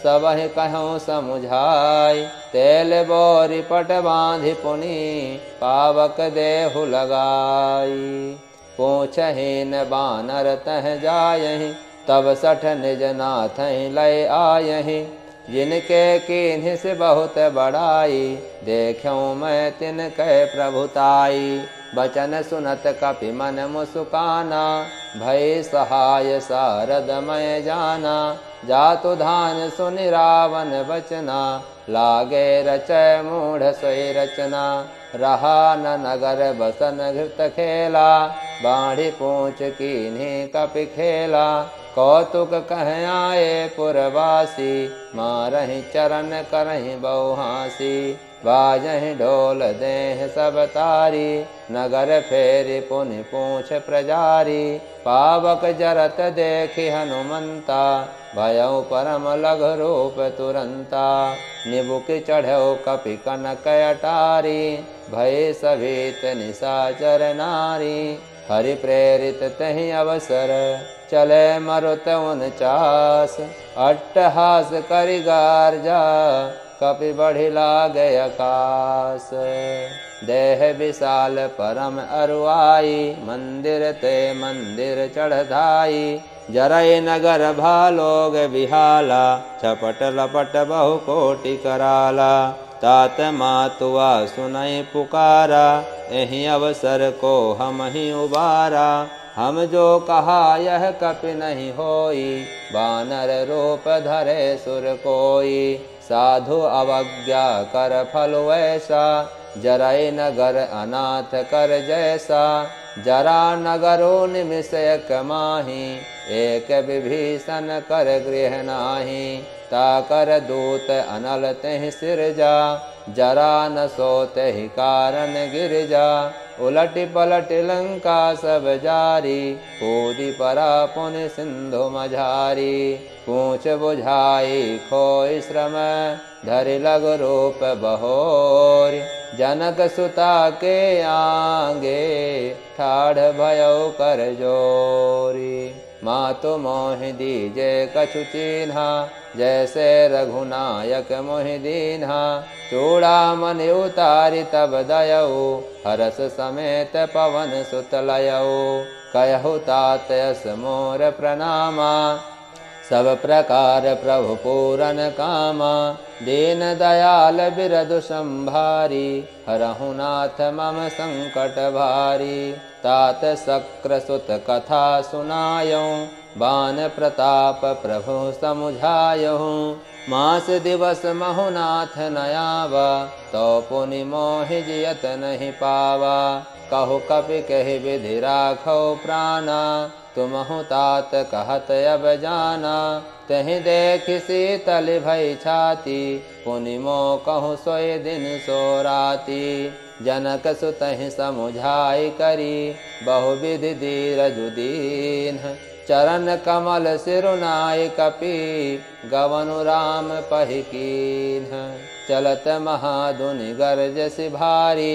सबहि कहूँ समुझाई। तेल बोरी पट बांधि पुनि, पावक देहु लगाई। पूछहीन बानर तह जायहि, तब सठ निज नाथ लय आयहि। जिनके कीन्हि से बहुत बड़ाई, देखूँ मैं तिनके प्रभुताई। बचन सुनत कपि मन मुस्काना, भय सहाय सारद मय जाना। जातु धान सुनि रावण बचना, लागे रचय मूढ़ सोई रचना। रहा न नगर बसन घृत खेला, बाढ़ी पूछ कीन्हि कपि खेला। कौतुक कह आए पुरवासी, मारहि चरण करहि बहुहासी। बाजहि ढोल देह सब तारी, नगर फेरि पुनि पूछ प्रजारी। पावक जरत देखि हनुमंता, भयउ परम लघु रूप तुरंता। निबुकि चढ़ौ कपि कनक अटारी, भय सभीत निशाचर नारी। हरि प्रेरित तहि अवसर, चले मरुत 49। अट्टहास करि गार्जा, कपि बढ़ि लागे आकाश। देह विशाल परम अरुआई, मंदिर ते मंदिर चढ़धाई। जरय नगर भालोग बिहाला, छपट लपट बहु कोटि कराला। तात मातुआ सुनई पुकारा, एहि अवसर को हम ही उबारा। हम जो कहा यह कपि नहीं होई, बानर रूप धरे सुर कोई। साधु अवज्ञा कर फल वैसा, जरय नगर अनाथ कर जैसा। जरा नगरो निमिषयक माही, एक विभीषण कर गृह नाही। ताकर दूत अनल तेहि सिरजा, जरा न सोते ही कारण गिरजा। उलट पलट लंका सब जारी, कूदी परा पुनि सिंधु मझारी। पूछ बुझाई खोई श्रम, धरि लघु रूप बहोरी। जनक सुता के आगे, ठाढ़ भयो कर जोरी। मातु मोहि दीजे कछु चीन्हा, जैसे रघुनायक मोहि दीन्हा। चूड़ामणि उतारि तब दयऊ, हरस समेत पवन सुत लयऊ। कहु तात यस मोर प्रणामा, सब प्रकार प्रभु पूरन कामा। दीन दयाल बिरदु संभारी, हरहु नाथ मम संकट भारी। तात शक्र सुत कथा सुनायऊँ, बान प्रताप प्रभु समुझायहूँ। मास दिवस महु नाथ नयावा, तो पुनि मोहि जियत नहीं पावा। कहु कपि कहि विधि राखौ प्राणा, तुमहु तात कहत अब जाना। तहि देखि शीतल भई छाती, पुनि मो कहु सोई दिन सो राती। जनक सुतहि समुझाई करी, बहुविधि धीरजु दीन। चरण कमल सिरुनाय कपि, गवनु राम पहि कीन्ह। चलत महाधुनि गरजसि भारी,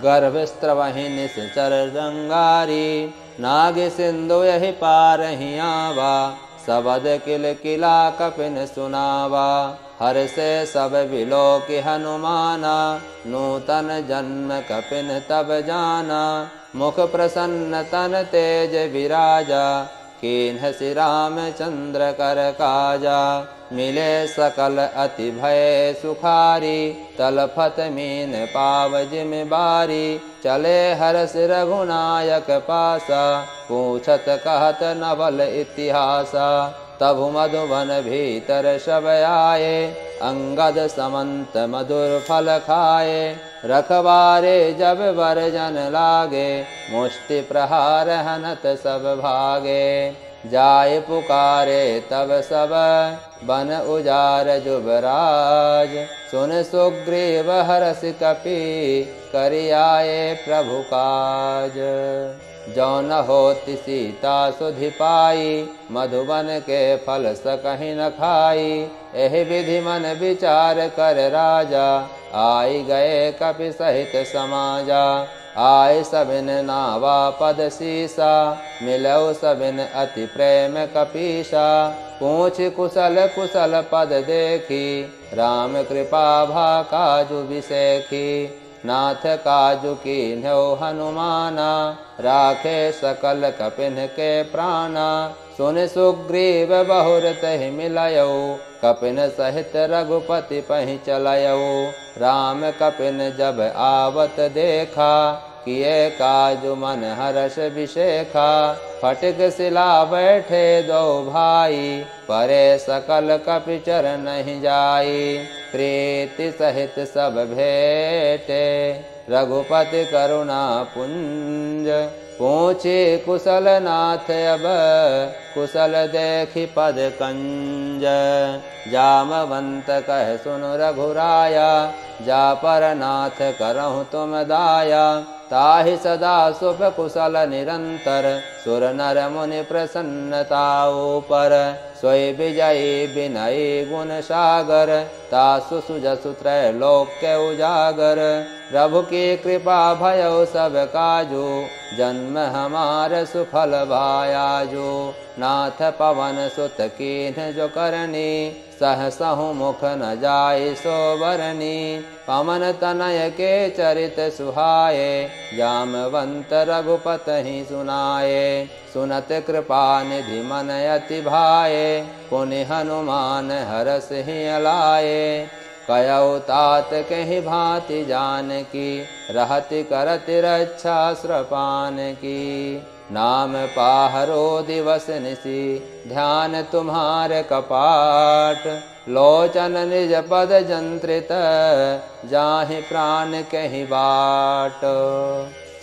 गर्भ स्त्रवहि निश्चर रंगारी। नाग सिंधु यहि पारहि आवा, सबद किल किला कपिन सुनावा। हर्षे सब बिलोकि हनुमाना, नूतन जन्म कपिन तब जाना। मुख प्रसन्न तन तेज विराजा, कीन्ह श्री रामचंद्र कर काजा। मिले सकल अति भय सुखारी, तलफत मीन पाव जिम बारी। चले हर्ष रघुनायक पासा, पूछत कहत नवल इतिहासा। तबु मधुवन भीतर सब आए, अंगद समंत मधुर फल खाए। रखवारे जब बरजन लागे, मुष्टि प्रहार हनत सब भागे। जाय पुकारे तब सब, बन उजार जुबराज। सुन सुग्रीव हरष कपि, करि आए प्रभु काज। जो न होति सीता सुधि पाई, मधुबन के फल सकहि न खाई। एहि विधि मन विचार कर राजा, आई गए कपि सहित समाजा। आय सबिन नावा पद सीसा, मिलौ सबिन अति प्रेम कपीसा। पूछ कुशल कुशल पद देखी, राम कृपा भा काजु बिसेखी। नाथ काजु कीन्ह्यो हनुमाना, राखे सकल कपिन के प्राणा। सुन सुग्रीव बहुर तहि मिलयौ, कपिन सहित रघुपति पहि चलयौ। राम कपिन जब आवत देखा, किए काजु मन हर्ष विशेखा। फटिक शिला बैठे दो भाई, परे सकल कपि चर नहीं जाई। प्रीति सहित सब भेटे, रघुपति करुणा पुंज। पूछे कुशल नाथ अब, कुशल देखि पद कंज। जामवंत कह सुनु रघुराया, जा पर नाथ करहु तुम दाया। ताहि सदा शुभ कुशल निरंतर, सुर नर मुनि प्रसन्नताऊ पर। सोई विजयी विनयी गुण सागर, तासु सुजसु त्रैलोक्य उजागर। प्रभु की कृपा भयो सब काजू, जन्म हमार सुफल भायाजू। नाथ पवन सुत कीन्ह जो करनी, सहसहु मुख न जाय सो बरनी। पवन तनय के चरित सुहाए, जामवंत रघुपति सुनाए। सुनत कृपा निधि मन अति भाए, पुनि हनुमान हरष ही अलाए। कयौ तात कहि भांति जानकी, रहति करति रक्षा श्रपान की। नाम पाहरो दिवस निशि, ध्यान तुम्हारे कपाट। लोचन निज पद जंत्रित, जाहि प्राण कहि बाट।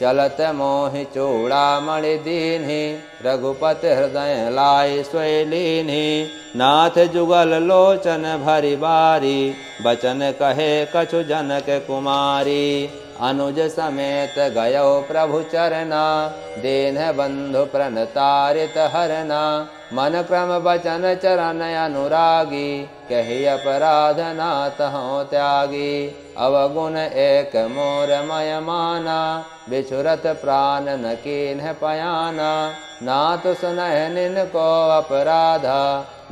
चलत मोहि चूड़ामणि दीन्हि, रघुपति हृदय लाय सोई लीन्हि। नाथ जुगल लोचन भरि बारी, बचन कहे कछु जनक कुमारी। अनुज समेत गयो प्रभु चरना, दीन बंधु प्रणतारित हरना। मन क्रम वचन चरण अनुरागी, कही अपराध नाथ हों त्यागी। अवगुण एक मोर मय माना, बिछुरत प्राण न कीन्ह पयाना। नाथ सुनह निन को अपराधा,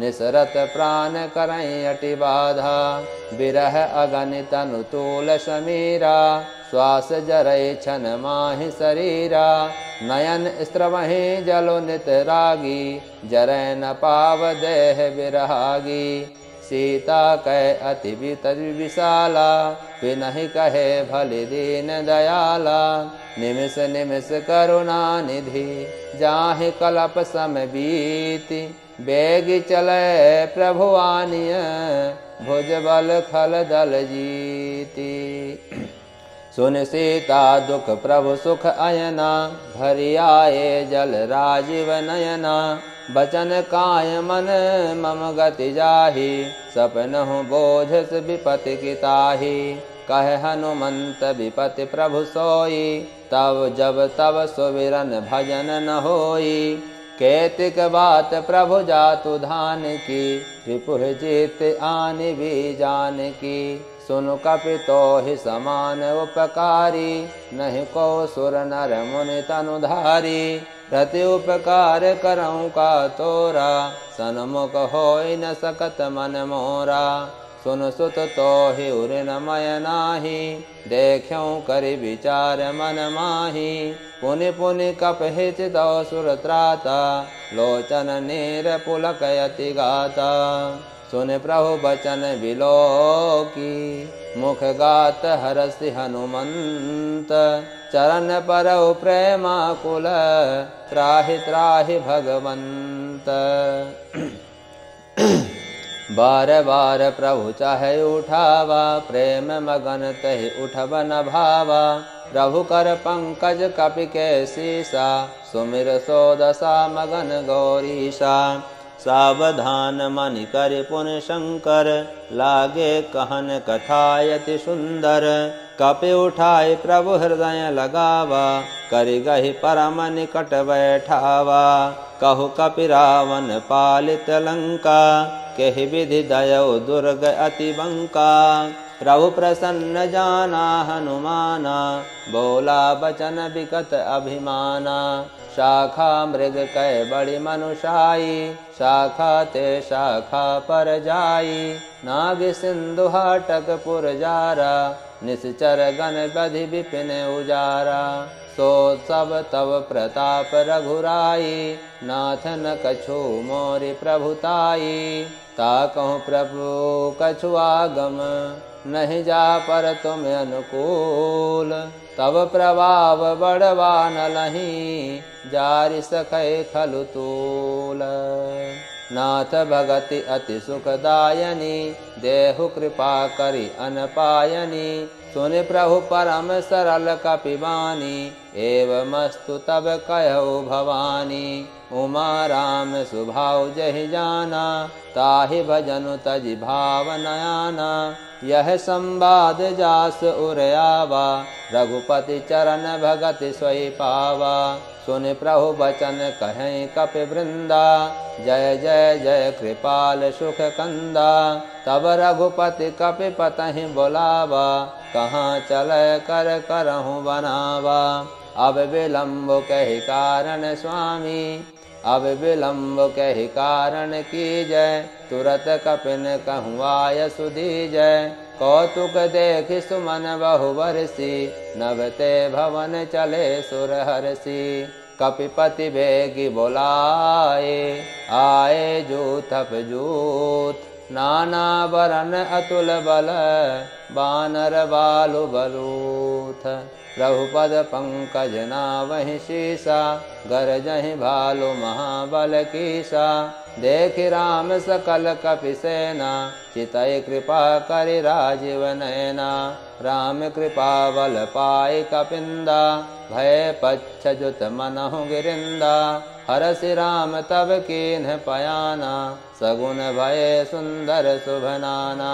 निसरत प्राण करई अति बाधा। बिरह अगणित अनुतूल समीरा, श्वास जरय छन माहि शरीरा। नयन स्त्रवहि जलो नित रागी, जरय न पाव देह बिरहागी। सीता कह अति विशाला, बिनहि कहे भलि दीन दयाला। निमिष निमिष करुणा निधि, जाहि कलप सम बीति। बेग चले प्रभु आनिय, भुज बल खल दल जीति। सुन सीता दुख प्रभु सुख अयना, भरि आए जल राजीव नयना। बचन काय मन मम गति जाहि, सपनहु बोझ विपति की ताहि। कहे हनुमंत विपति प्रभु सोई, तब जब तब सुविरन भजन न होई। केतिक बात प्रभु जातु धान की, रिपुह जीत आनि भी जान की। सुनु कपि तोहि समान उपकारी, नहीं को सुर नर मुनि तनुधारी। प्रति उपकार करऊँ का तोरा, सन्मुख होई न सकत मन मोरा। सुन सुत तोहि उरिन मय नाही, देख्यऊँ करि विचार मन माही। पुनि पुनि कपहि चितौ सुर त्राता, लोचन नीर पुलक यति गाता। सुन प्रभु बचन बिलोकी, मुख गात हरसि हनुमंत। चरण परौ प्रेमाकुल, त्राहि त्राहि भगवंत। बार बार प्रभु चाहे उठावा, प्रेम मगन तहि उठब न भावा। प्रभु कर पंकज कपि के सीसा, सुमिर सो दशा मगन गौरीशा। सावधान मनि करि पुनि शंकर, लागे कहन कथायति सुंदर। कपि उठाय प्रभु हृदय लगावा, करि गहि परम निकट बैठावा। कहु कपि रावण पालित लंका, केहि विधि दयौ दुर्ग अति बंका। प्रभु प्रसन्न जाना हनुमाना, बोला बचन बिकट अभिमाना। शाखा मृग कै बड़ी मनुषाई, शाखा ते शाखा पर जाई। नाग सिंधु हाटक पुर जारा, निश्चर गण बधि विपिन उजारा। सो सब तव प्रताप रघुराई, नाथ न कछु मोरि प्रभुताई। ताकहु प्रभु कछु आगम, नहीं जा पर तुम अनुकूल। तब प्रभाव बड़वा न लही, जारि सकै खलु तूल। नाथ भगति अति सुखदायनी, देहु कृपा करि अनपायनी। सुनि प्रभु परम सरल कपिबानी, एवमस्तु तब कहौ भवानी। उमा राम सुभाव जहि जाना, ताहि भजनु तजि भाव नयाना। यह संवाद जास उर आवा, रघुपति चरण भगति सोई पावा। सुनि प्रभु बचन कहें कपि वृंदा, जय जय जय कृपाल सुख कंदा। तब रघुपति कपि पतहि बुलावा, कहाँ चलै कर करहूँ बनावा। अब विलम्ब कहि कारण स्वामी, अब विलम्ब कहि कारण कीजय। तुरत कपिन कहूँ आय सुधीजय, कौतुक देखि सुमन बहु बरसी। नभते भवन चले सुर हरसी। कपिपति बेगी बोलाए, आए जूथप जूथ। नाना बरन अतुल बल, बानर बालु बलूथ। प्रभुपद पंकज नावहि शीसा, गरजहि भालु महाबल कीसा। देखि राम सकल कपि सेना, चितई कृपा करि राजीव नयना। राम कृपा बल पाई कपिंदा, भय पच्छ जुत मनहु गिरिंदा। हरस राम तब कीन्ह पयाना, सगुन भय सुंदर शुभ नाना।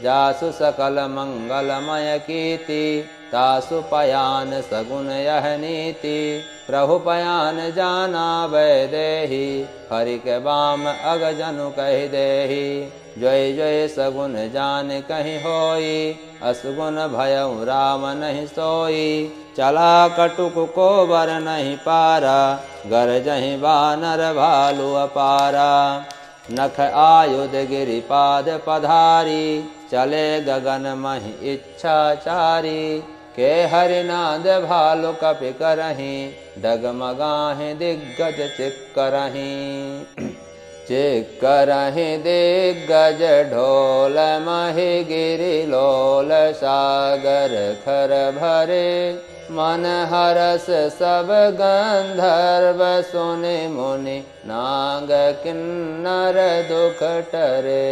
जासु सकल मंगलमय कीर्ति, तासु पयान सगुन यह नीति। प्रभु पयान जाना वैदेही, हरि के बाम अग जनु कहि देही। जय जय सगुन जान कहीं होई, असगुन भयउ राम नहीं सोई। चला कटुक को बर नहीं पारा, गरजहि बानर भालु अपारा। नख आयुध गिरिपाद पधारी, चले गगन महि इच्छाचारी। के हरिनाद भालु कपि करहीं, डगमगाहि दिग्गज चिक्करहीं। चिक्करहीं दिग्गज ढोल महि गिरि लोल। सागर खर भरे मन हरस सब गंधर्व। सुनि मुनि नाग किन्नर दुख टरे।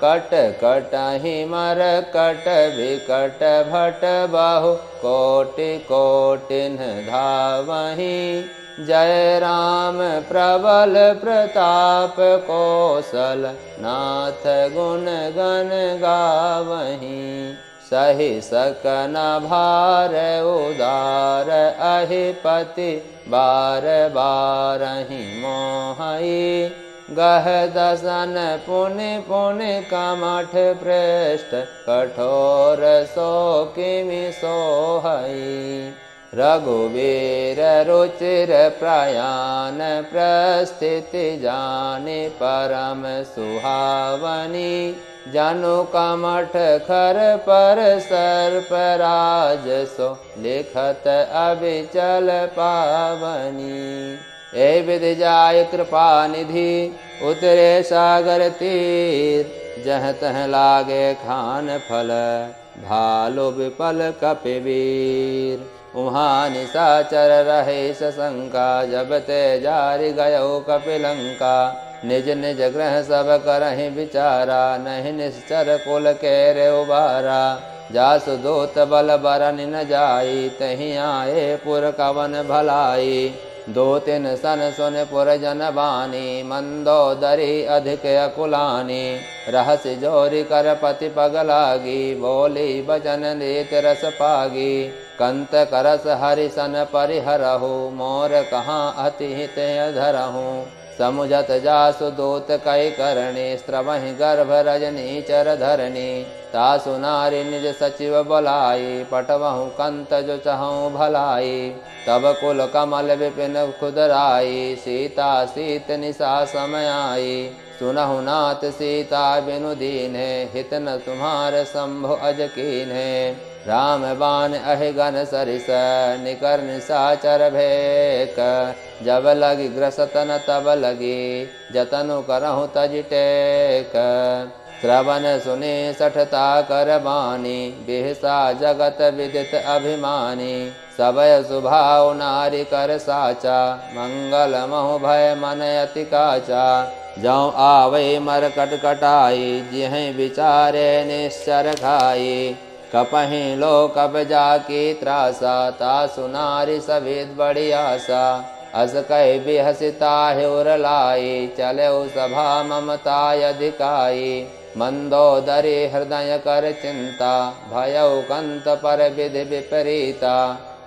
कट कटहि मर कट विकट भट बाहु। कोटि कोटिन धावहीं, जय राम प्रबल प्रताप। कौशल नाथ गुण गण गावहीं, सही सकन भार उदार। अहिपति बार बारहि मोहई। गह दसन पुनि पुनि कमठ पृष्ठ। कठोर सो किमि सोहई। रघुवीर रुचिर प्रयाण, प्रस्थिति जानि परम सुहावनी। जनु कमठ खर पर सर्प राज। सो लिखत अबिचल पावनी। ए विधि जाय कृपा निधि, उतरे सागर तीर। जह तह लागे खान फल, भालु विपल कपिवीर। उहाँ निशाचर रहे सशंका, जब ते जारि गयो कपिलंका। निज निज ग्रह सब करहि विचारा, नहीं निश्चर कुल केरे उबारा। जासु दूत बल बरन न जाई, तहि आए पुर कवन भलाई। दो तिन सन सुन पुर जन बानी, मंदोदरी अधिक अकुलानी। रहस्य जोरी कर पति पग लागी, बोली बचन नीत रस पागी। कंत करस हरिसन परिहरहु, मोर कहाँ अति हित धरहु। समुझत जासु दूत कै करणी, स्त्रवहि गर्भ रजनी चर धरणी। तासु नारी निज सचिव बोलाई, पटवहु कंत जो चहु भलाई। तब कुल कमल विपिन खुदराई, सीता सीत निशा समय आई। सुनहु नाथ सीता बिनु दीन्हे, हित न तुम्हार शंभु अज कीन्हे। राम बाण अहिगन सरिस, निकर निशाचर भेक। जब लगी ग्रसतन तब लगी, जतनु करहु तज टेक। श्रवण सुने सठता कर बानी, बिहसा जगत विदित अभिमानी। सबय सुभाव नारी कर साचा, मंगल महु भय मन अति काचा। जौ आवै मर कटकटाई, जिहि विचारे निश्चर खाई। कपहि लो कब जाकी त्रासा, तासु नारी सविद बड़ी आशा। अस कहि बिहसिता हिउर लाई, चलऊ सभा ममता अधिकाई। मंदोदरी हृदय कर चिंता, भयउ कंत पर विधि विपरीता।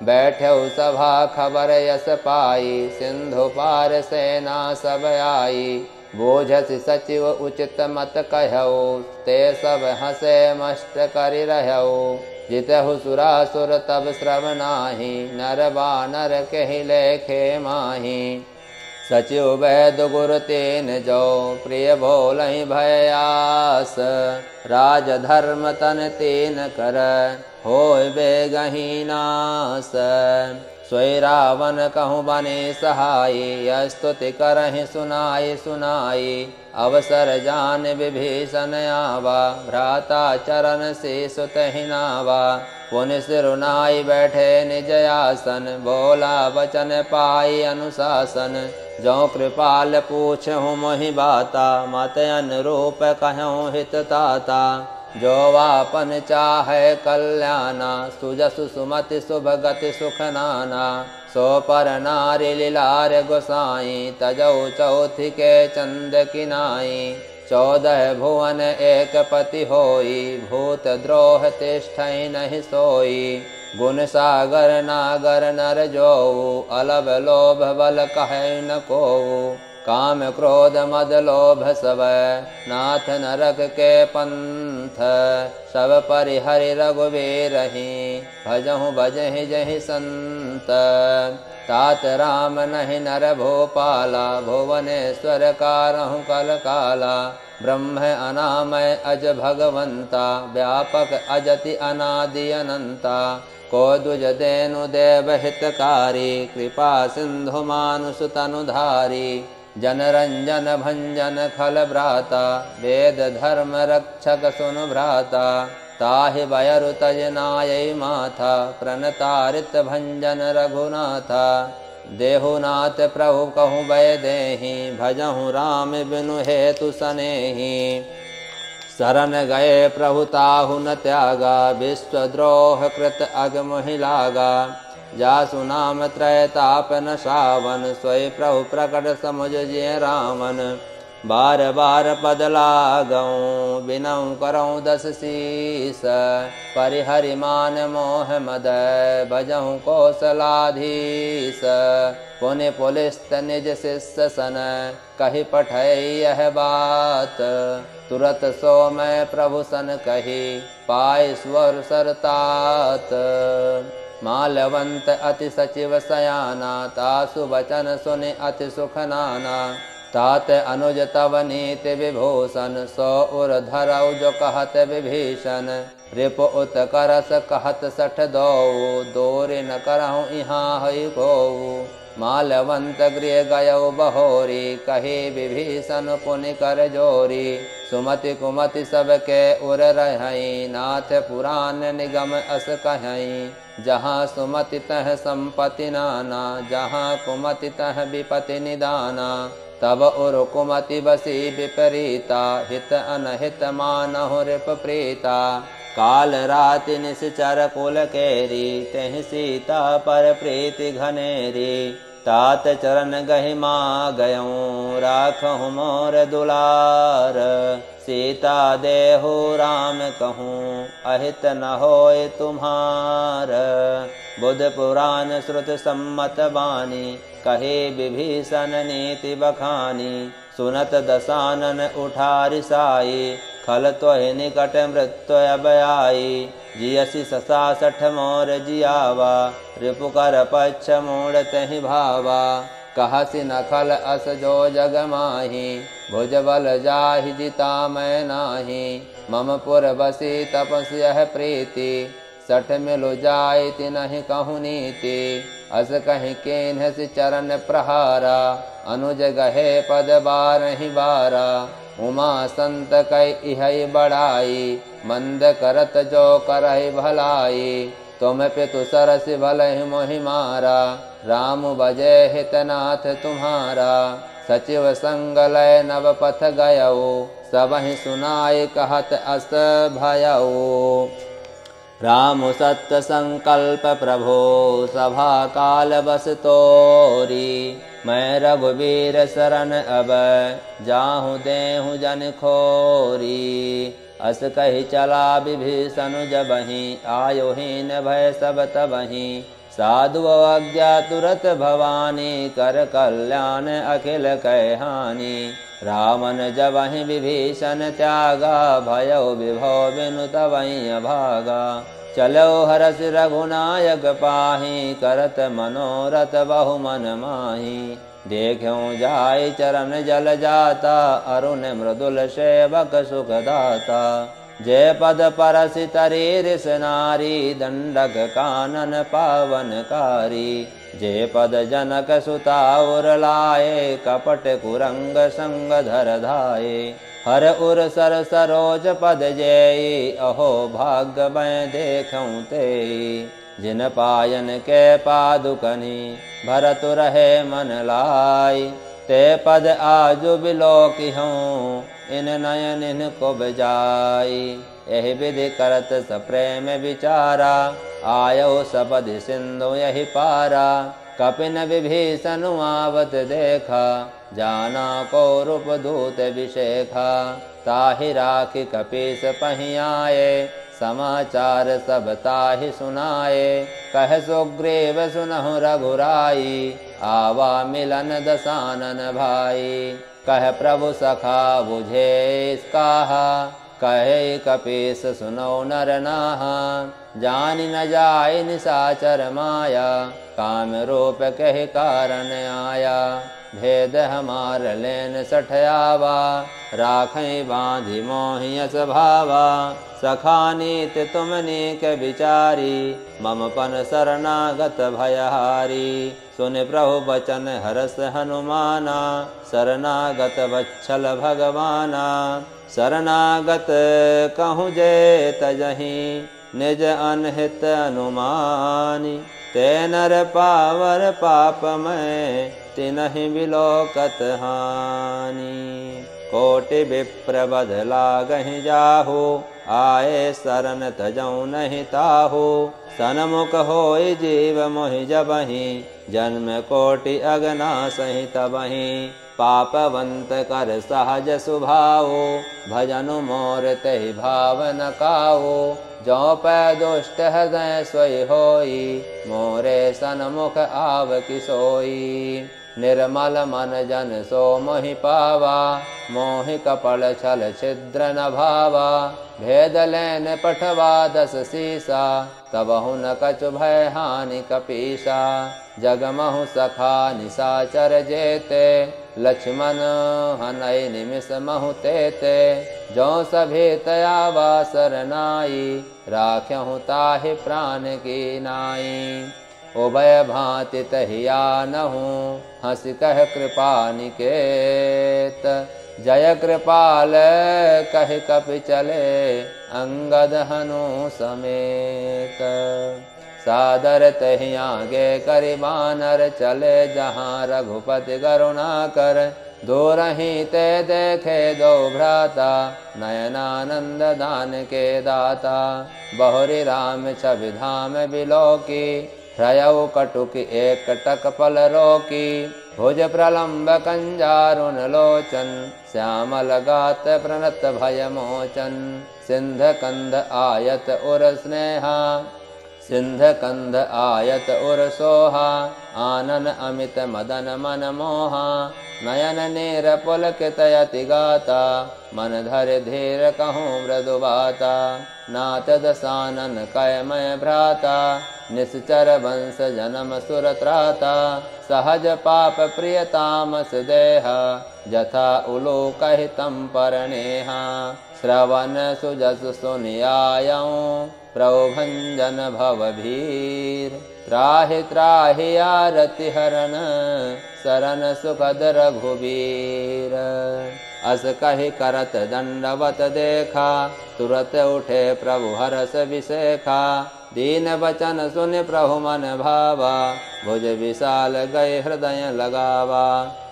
बैठऊ सभा खबर यस पाई, सिंधु पार सेना सब आई। बोझस सचिव उचित मत कहऊ, ते सब हसे मष्ट करि रहऊ। जितहु सुरासुर तब श्रवनाहि, नर बानर कहि लेखे माहि। सचिव वैद गुरु तेन जो, प्रिय भोलहि भयास। राज धर्म तन तेन कर, होय बेगहि नास। सोई रावण कहूँ बने सहाय, स्तुति करहि सुनाई सुनाई। अवसर जान विभीषण आवा, भ्राता चरण से सुतहि नावा। पुनि सिरुनाई बैठे निज आसन, बोला वचन पाई अनुशासन। जो कृपाल पूछहु मोहि बाता, मत अनुरूप कहूँ हित ताता। जो वापन चाहे कल्याणा, सुजसु सुमति शुभ गति सुख नाना। सो पर नारी लीलार गोसाई, तजौ चौथी के चंद किनाई। 14 भुवन एक पति होई, भूत द्रोह तिष्ठै नहीं सोई। गुण सागर नागर नर जोऊ, अलभ लोभ बल कहै न कोऊ। काम क्रोध मद लोभ सब, नाथ नरक के पंथ। सब परिहरि रघुवीरहि, भजहु भजहि जहि संत। तात राम नहि नर भूपाला, भुवनेश्वर कारहु कल काला। ब्रह्म अनामय अज भगवंता, व्यापक अजति अनादि अनंता। को दुज देनु देव हितकारी, कृपा सिंधु मानुष तनुधारी। जनरंजन भंजन खल भ्राता, वेद धर्म रक्षक सुन भ्राता। ताहि बयरु तज नायै माथा, प्रणतारित भंजन रघुनाथा। देहुनाथ प्रभु कहूँ भय देहि, भजहु राम बिनु हेतु सनेहि। शरण गए प्रभु ताहु न त्यागा, विश्वद्रोह कृत अगमहि लागा। जासु नाम त्रय ताप न सावन, सोई प्रभु प्रकट समुझ जिय रामन। बार बार पद लागऊं, बिनऊ करऊं 10 शीस। परिहरि मान मोह मद, भजहु कौशलाधीश। पुनि पुलिस्त निज शिष्य सन, कहि पठै यह बात। तुरत सो मैं प्रभु सन कही, पाय स्वर सरतात। मालवंत अति सचिव सयाना, तासु वचन सुनि अति सुख नाना। तात अनुज तव नीति विभूषण, सो उर धरऊ जो कहत विभीषण। रिप उत करस कहत 62, दोरि न करहु इहाँ हई कोऊ। मालवंत गृह गयौ बहोरी, कही विभीषण पुनि कर जोरी। सुमति कुमति सबके उर रहई, नाथ पुराण निगम अस कहई। जहाँ सुमति तह संपत्ति नाना, जहाँ कुमति तह विपति निदाना। तब उर कुमति बसी विपरीता, हित अनहित मानहु रिप प्रीता। काल राति निश्चर कुल केरी, तेहि सीता पर प्रीति घनेरी। तात चरण गहि मा गयऊं, राखहु मोर दुलार। सीता देहु राम कहूँ, अहित न होय तुम्हार। बुध पुराण श्रुत सम्मत बानी, कहे विभीषण नीति बखानी। सुनत दसानन उठारि साई, खल तोहि निकट मृत्यु अब आई। जियसि 66 मोर जियावा, रिपुकर पक्ष मूढ़ तहि भावा। कहसि न खल अस जो जग माही, भुज बल जाहि जिता मैं नाही। मम पुर बसी तपस्यः प्रीति, 60 मिलु जाय तिनहि कहु नीति। अस कहि केन्हसि चरण प्रहारा, अनुज गहे पद बारहि बारा। उमा संत कै इहै बढ़ाई, मंद करत जो करहि भलाई। तुम पितु सरस भलहि मोहि मारा, राम बजे हितनाथ तुम्हारा। सचिव संग लय नव पथ गयऊ, सबहि सुनाय कहत अस भयऊ। राम सत्य संकल्प प्रभो, सभा काल बस तोरी। मैं रघुवीर शरण अब, जाहु देहु जन खोरी। अस कहि चला विभीषण जबहि, आयोहीन भय सब तबहि। साधु अज्ञा तुरत भवानी, कर कल्याण अखिल कै हानि। रामन जबहि विभीषण त्यागा, भयो विभव बिनु तबहि अभागा। चलो हरस रघुनायक पाहि, करत मनोरथ बहु मन माहि। देखूं जाय चरण जल जाता, अरुण मृदुल सेवक सुखदाता। जय पद परसि तरी रिस नारी, दंडक कानन पावनकारी। जय पद जनक सुता उर लाए, कपट कुरंग संग धर धाये। हर उर सर सरोज पद जेई, अहो भाग्य मैं देखूं तेई। जिन पायन के पादुकनि, भरत रहे मन लाई। ते पद आजु बिलोकी हूँ, इन नयन इनको बजाई। यही विधि करत सप्रेम विचारा, आयो सपदि सिंधु यही पारा। कपिन विभीषण आवत देखा, जाना को रूप दूत विशेखा। ताहि राखी कपीस पहि आए, समाचार सब ताहि सुनाए। कह सुग्रीव सुनहु रघुराई, आवा मिलन दसानन भाई। कह प्रभु सखा बुझे इसकाहा, कहे कपीस सुनो नर नाहा। जानि न जाय निशाचर माया, काम रूप कहि कारण आया। भेद हमार लेन सठयावा, राखै बांधि मोहि यस भावा। सखा नीत तुम नीक विचारी, मम पन शरणागत भयहारी। सुन प्रभु बचन हरस हनुमाना, शरणागत वत्सल भगवाना। शरणागत कहूँ जे तजहि, निज अनहित अनुमानी। ते नर पावर पापमय, तिनहि बिलोकत हानि। कोटि विप्र बध लागहि जाहु, आए शरण तजौ नहीं ताहु। सनमुख होई जीव मोहि जबहि, जन्म कोटि अगना सहि तबहि। पापवंत कर सहज सुभाओ, भजनु मोर तेहि भाव न काओ। जो पै दुष्ट हृदय सोई होई, मोरे सनमुख आव किसोई। निर्मल मन जन सो मोहि पावा, मोहि कपल छल छिद्र न भावा। भेद लेन पठवा दस सीसा, तबहु न कछु भय हानि कपीसा। जगमहु सखा निशाचर जेते, लक्ष्मण हनई निमिष महु तेते। जो सभी तयावा सरनाई, राख्यहु ताहि प्राण की नाई। उभय भांति तहिया नहु, हंसि कह कृपा निकेत। जय कृपाल कहि कपि चले, अंगद हनु समेत। सादर तहि आगे करि बानर, चले जहाँ रघुपति करुणा कर। दूरहि ते देखे दो भ्राता, नयनानंद दान के दाता। बहुरी राम छवि धाम बिलोकी, ह्रयउ कटुक एक टक पल रोकी। भुज प्रलम्ब कंजारुन लोचन, श्यामल गात प्रणत भय मोचन। सिंध कंध आयत उर स्नेहा, सिंध कंध आयत उर सोहा। आनन अमित मदन मन मोहा, नयन नीर पुलकित यति गाता। मन धर धीर कहूँ मृदु बाता, नाथ दसानन कयमय भ्राता। निश्चर वंश जन्म सुर त्राता, सहज पाप प्रिय तामस देहा। जथा उलोकहि तम परनेहा, श्रवण सुजस सुनियायऊँ। प्रभुभंजन भवभीर, त्राहि त्राहि आरति हरन। शरण सुखद रघुबीर, अस कहि करत दंडवत देखा। तुरत उठे प्रभु हरष विशेखा। दीन वचन सुन प्रभु मन भावा, भुज विशाल गए हृदय लगावा।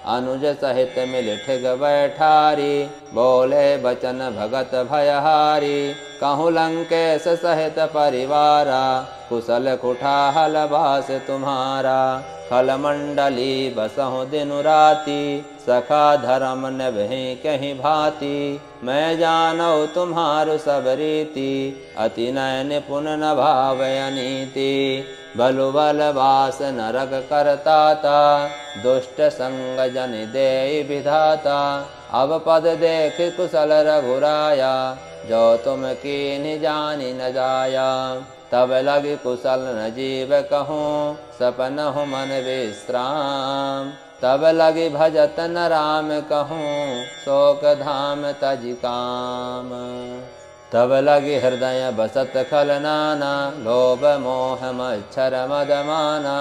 अनुज सहित मिल ठिग बैठारी, बोले बचन भगत भयहारी। कहूँ लंकेश सहित परिवारा, कुशल कुठाहल वास तुम्हारा। खल मंडली बसहु दिनु राति, सखा धर्म निभहि कहीं भांति। मैं जानौ तुम्हारु सब रीति, अति नय निपुण न भावय नीति। बलु बल वास नरक करताता, दुष्ट संग जन देई विधाता। अब पद देख कुशल रघुराया, जो तुम कीन्हि जानि न जाया। तब लगी कुशल न जीव कहूँ, सपनहु मन विश्राम। तब लगी भजत न राम कहूँ, शोक धाम तजि काम। तब लगी हृदय बसत खल नाना, लोभ मोह मच्छर मद माना।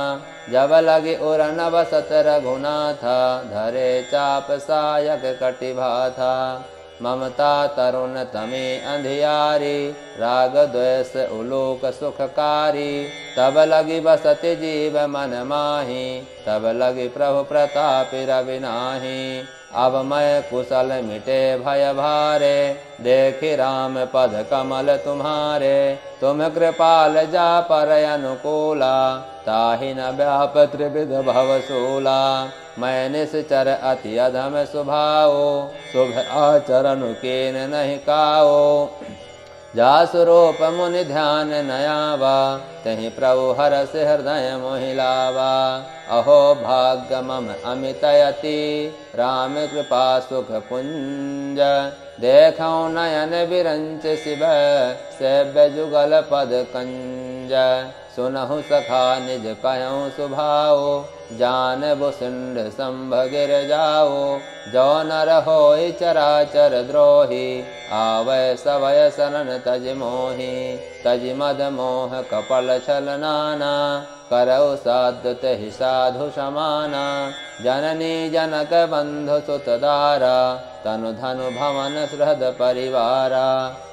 जब लगी उरन बसत रघुनाथा, धरे चाप सायक कटिभाथा। ममता तरुण तमे अंधियारी, राग द्वेष उलोक सुखकारी। तब लगी बसति जीव मन माही, तब लगी प्रभु प्रताप रवि नाहि। अब मैं कुशल मिटे भय भारे, देखि राम पद कमल तुम्हारे। तुम कृपाल जा पर अनुकूला, ताहि न व्याप त्रिविध भवशूला। मैं निश्चर अति अधम स्वभाव, शुभ आचरण कीन नहीं काओ। जासु रूप मुनि ध्यान नयावा, तहि प्रभु हरष हृदय मोहि लावा। अहो भाग्य मम अमित यति, राम कृपा सुख पुंज। देखौ नयन विरंच शिव, सेव्य जुगल पद कंज। सुनहु सखा निज कहूँ सुभाओ, जानबु सिंध संभ गिर जाओ। जो नर होई चराचर द्रोही, आवै सवय शरण तज मोहि। तज मद मोह कपल छल नाना, करौ साधु तहि साधु समाना। जननी जनक बंधु सुत दारा, तनु धनु भवन सुहृद परिवारा।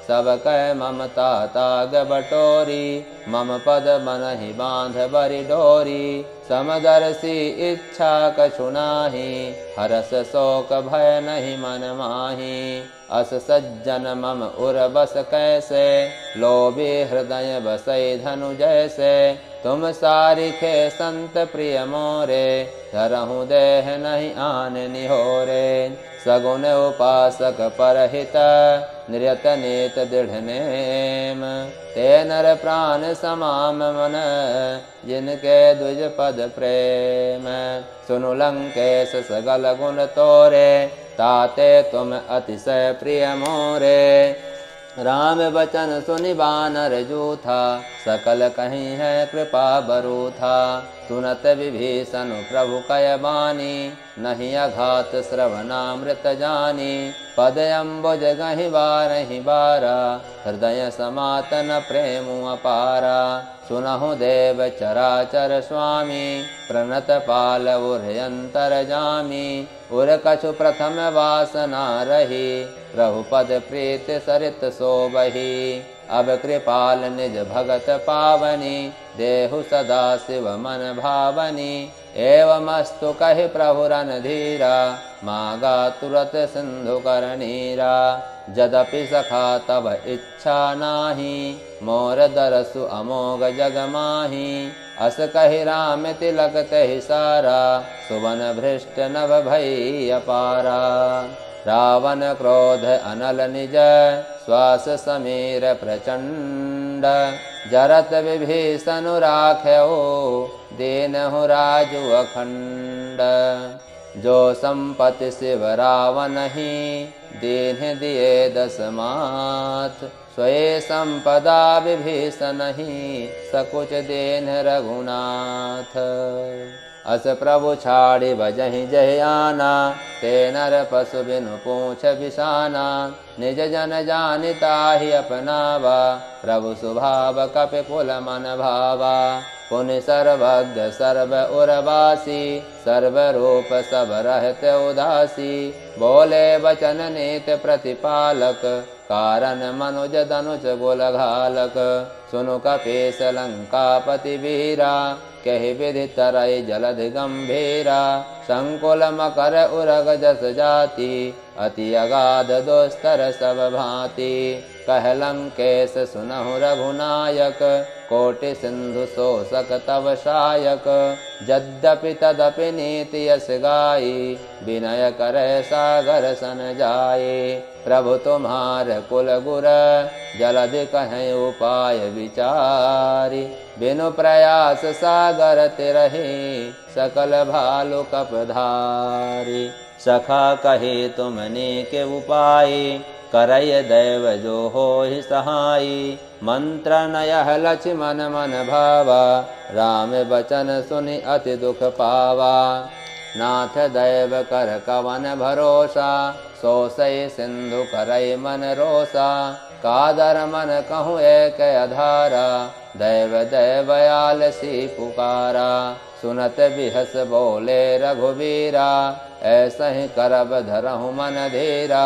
सब कह ममता ताग बटोरी, मम पद मनहि बांध बरि डोरी। समदर्शी इच्छा कछु नाहि, हरस शोक भय नहीं मन माहि। अस सज्जन मम उर बस कैसे, लोभी हृदय बसै धनु जैसे। तुम सारिखे संत प्रिय मोरे, धरहु देह नहीं आन निहोरे। सगुन उपासक परहित, नियत नीत दृढ़ नेम। ते नर प्राण समाम मन, जिनके द्विज पद प्रेम। सुनु लंकेश सगल गुण तोरे, ताते तुम अतिशय प्रिय मोरे। राम बचन सुनि बानर जूथा, सकल कहीं है कृपा बरूथा। सुनत विभीषण प्रभु कय बानी, नहीं अघात श्रवणामृत जानी। पद अम्बुज गहि बारहि बारा, हृदय समातन प्रेम अपारा। सुनहु देव चराचर स्वामी, प्रणत पाल उर्यंतर जामी। उर कछु प्रथम वासना रही, प्रभु पद प्रीत सरित सोबही। अब कृपाल निज भगत पावनी, देहु सदा शिव मन भावनी। एवमस्तु कहि प्रभु रणधीरा, मागा तुरत सिंधु कर नीरा। यद्यपि सखा तब इच्छा नाही, मोर दरसु अमोघ जग माही। अस कहि राम तिलक तहि सारा, सुवन भृष्ट नभ भई अपारा। रावण क्रोध अनल निज, श्वास समीर प्रचंड। जरत विभीषण राख्यो, दीनहु राजु अखंड। जो संपत्ति शिव रावण ही, दीन्ह दिए दस मात। स्वये संपदा विभीषण ही, सकुच दीन्ह रघुनाथ। अस प्रभु छाड़ि बजहि जहि आना, ते नर पशु बिनु पूछ बिसाना। निज जन जानि ताहि अपनावा, प्रभु स्वभाव कपि कुल मन भावा। पुनि सर्वज्ञ सर्व उर्वासी, सर्व रूप सब रहत उदासी। बोले वचन नीत प्रतिपालक, कारण मनुज धनुष गुल घालक। सुनु कपीस लंकापति वीरा, कहि विधि तरई जलधि गंभीरा। संकुल मकर उरग जस जाति, अति अगाध दुस्तर सब भांति। कह लंकेश सुनहु रघुनायक, कोटि सिंधु शोषक तव शायक। यद्यपि तदपि नीति यस गाई, विनय करे सागर सन जाए। प्रभु तुम्हार कुल गुर, जलधि कहें उपाय विचारी। बिनु प्रयास सागर तिरहि, सकल भालु कपधारी। सखा कही तुमने के उपाय, करय दैव जो होहि सहाई। मंत्र नयह लक्ष्मण मन भावा, राम बचन सुनि अति दुख पावा। नाथ दैव कर कवन भरोसा, सोसई सिंधु करई मन रोसा। कादर मन कहूँ एक अधारा, दैव दैवयाल सी पुकारा। सुनत बिहस बोले रघुवीरा, ऐसा ही करब धरहु मन धीरा।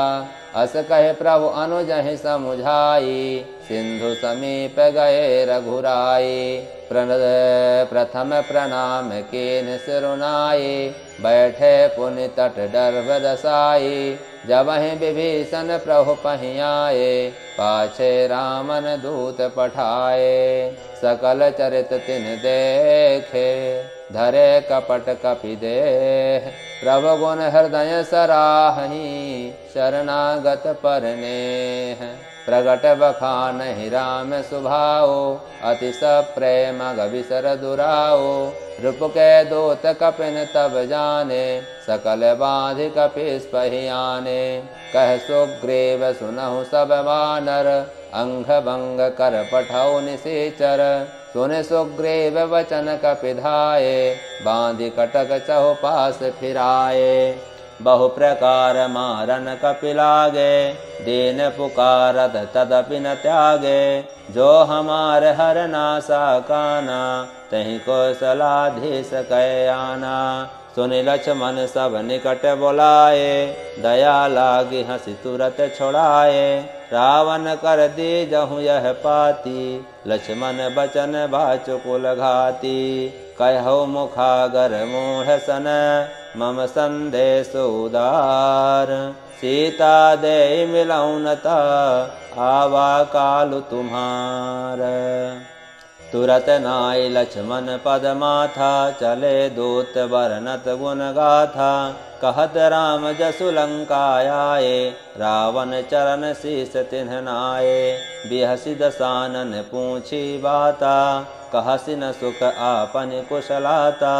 अस कहे प्रभु अनुजहि समुझाई, सिंधु समीप गए रघुराई। प्रथम प्रणाम कीन सिरुनाई, बैठे पुनि तट डर्भ दसाई। जबहि विभीषण प्रभु पहियाए, पाछे रामन दूत पठाए। सकल चरित तिन देखे, धरे कपट कपि देह। प्रभु गुण हृदय सराहि, शरणागत परनेह। प्रगट बखानहि राम सुभाओ, अति सप्रेम गविसर दुराओ। रूप के दूत कपिन तब जाने, सकल बाधि कपिस पहियाने। कह सुग्रीव सुनहु सब वानर, अंग भंग कर पठौ निशिचर। सुन सुग्रीव वचन कपिधाये, बांधि कटक चहुपास फिराए। बहु प्रकार मारन कपि लागे, दीन पुकारत तदपि न त्यागे। जो हमार हर नासा काना, तहि कौशलाधीश कै आना। सुनि लक्ष्मण सब निकट बोलाए, दया लागी हंसी तुरत छोड़ाए। रावण कर दीजहु यह पाती, लक्ष्मण बचन बाचुकुल घाती। कहौ मुखागर मूढ़ सन, मम संदेश उदार। सीता दे मिलौनता, आवा कालु तुम्हार। तुरत नाई लक्ष्मण पद माथा, चले दूत बरनत गुण गाथा। कहत राम जसु लंका आए, रावण चरण शीस तिन्ह नाये। बिहसि दसानन पूछी बाता, कहसि न सुख आपन कुशलाता।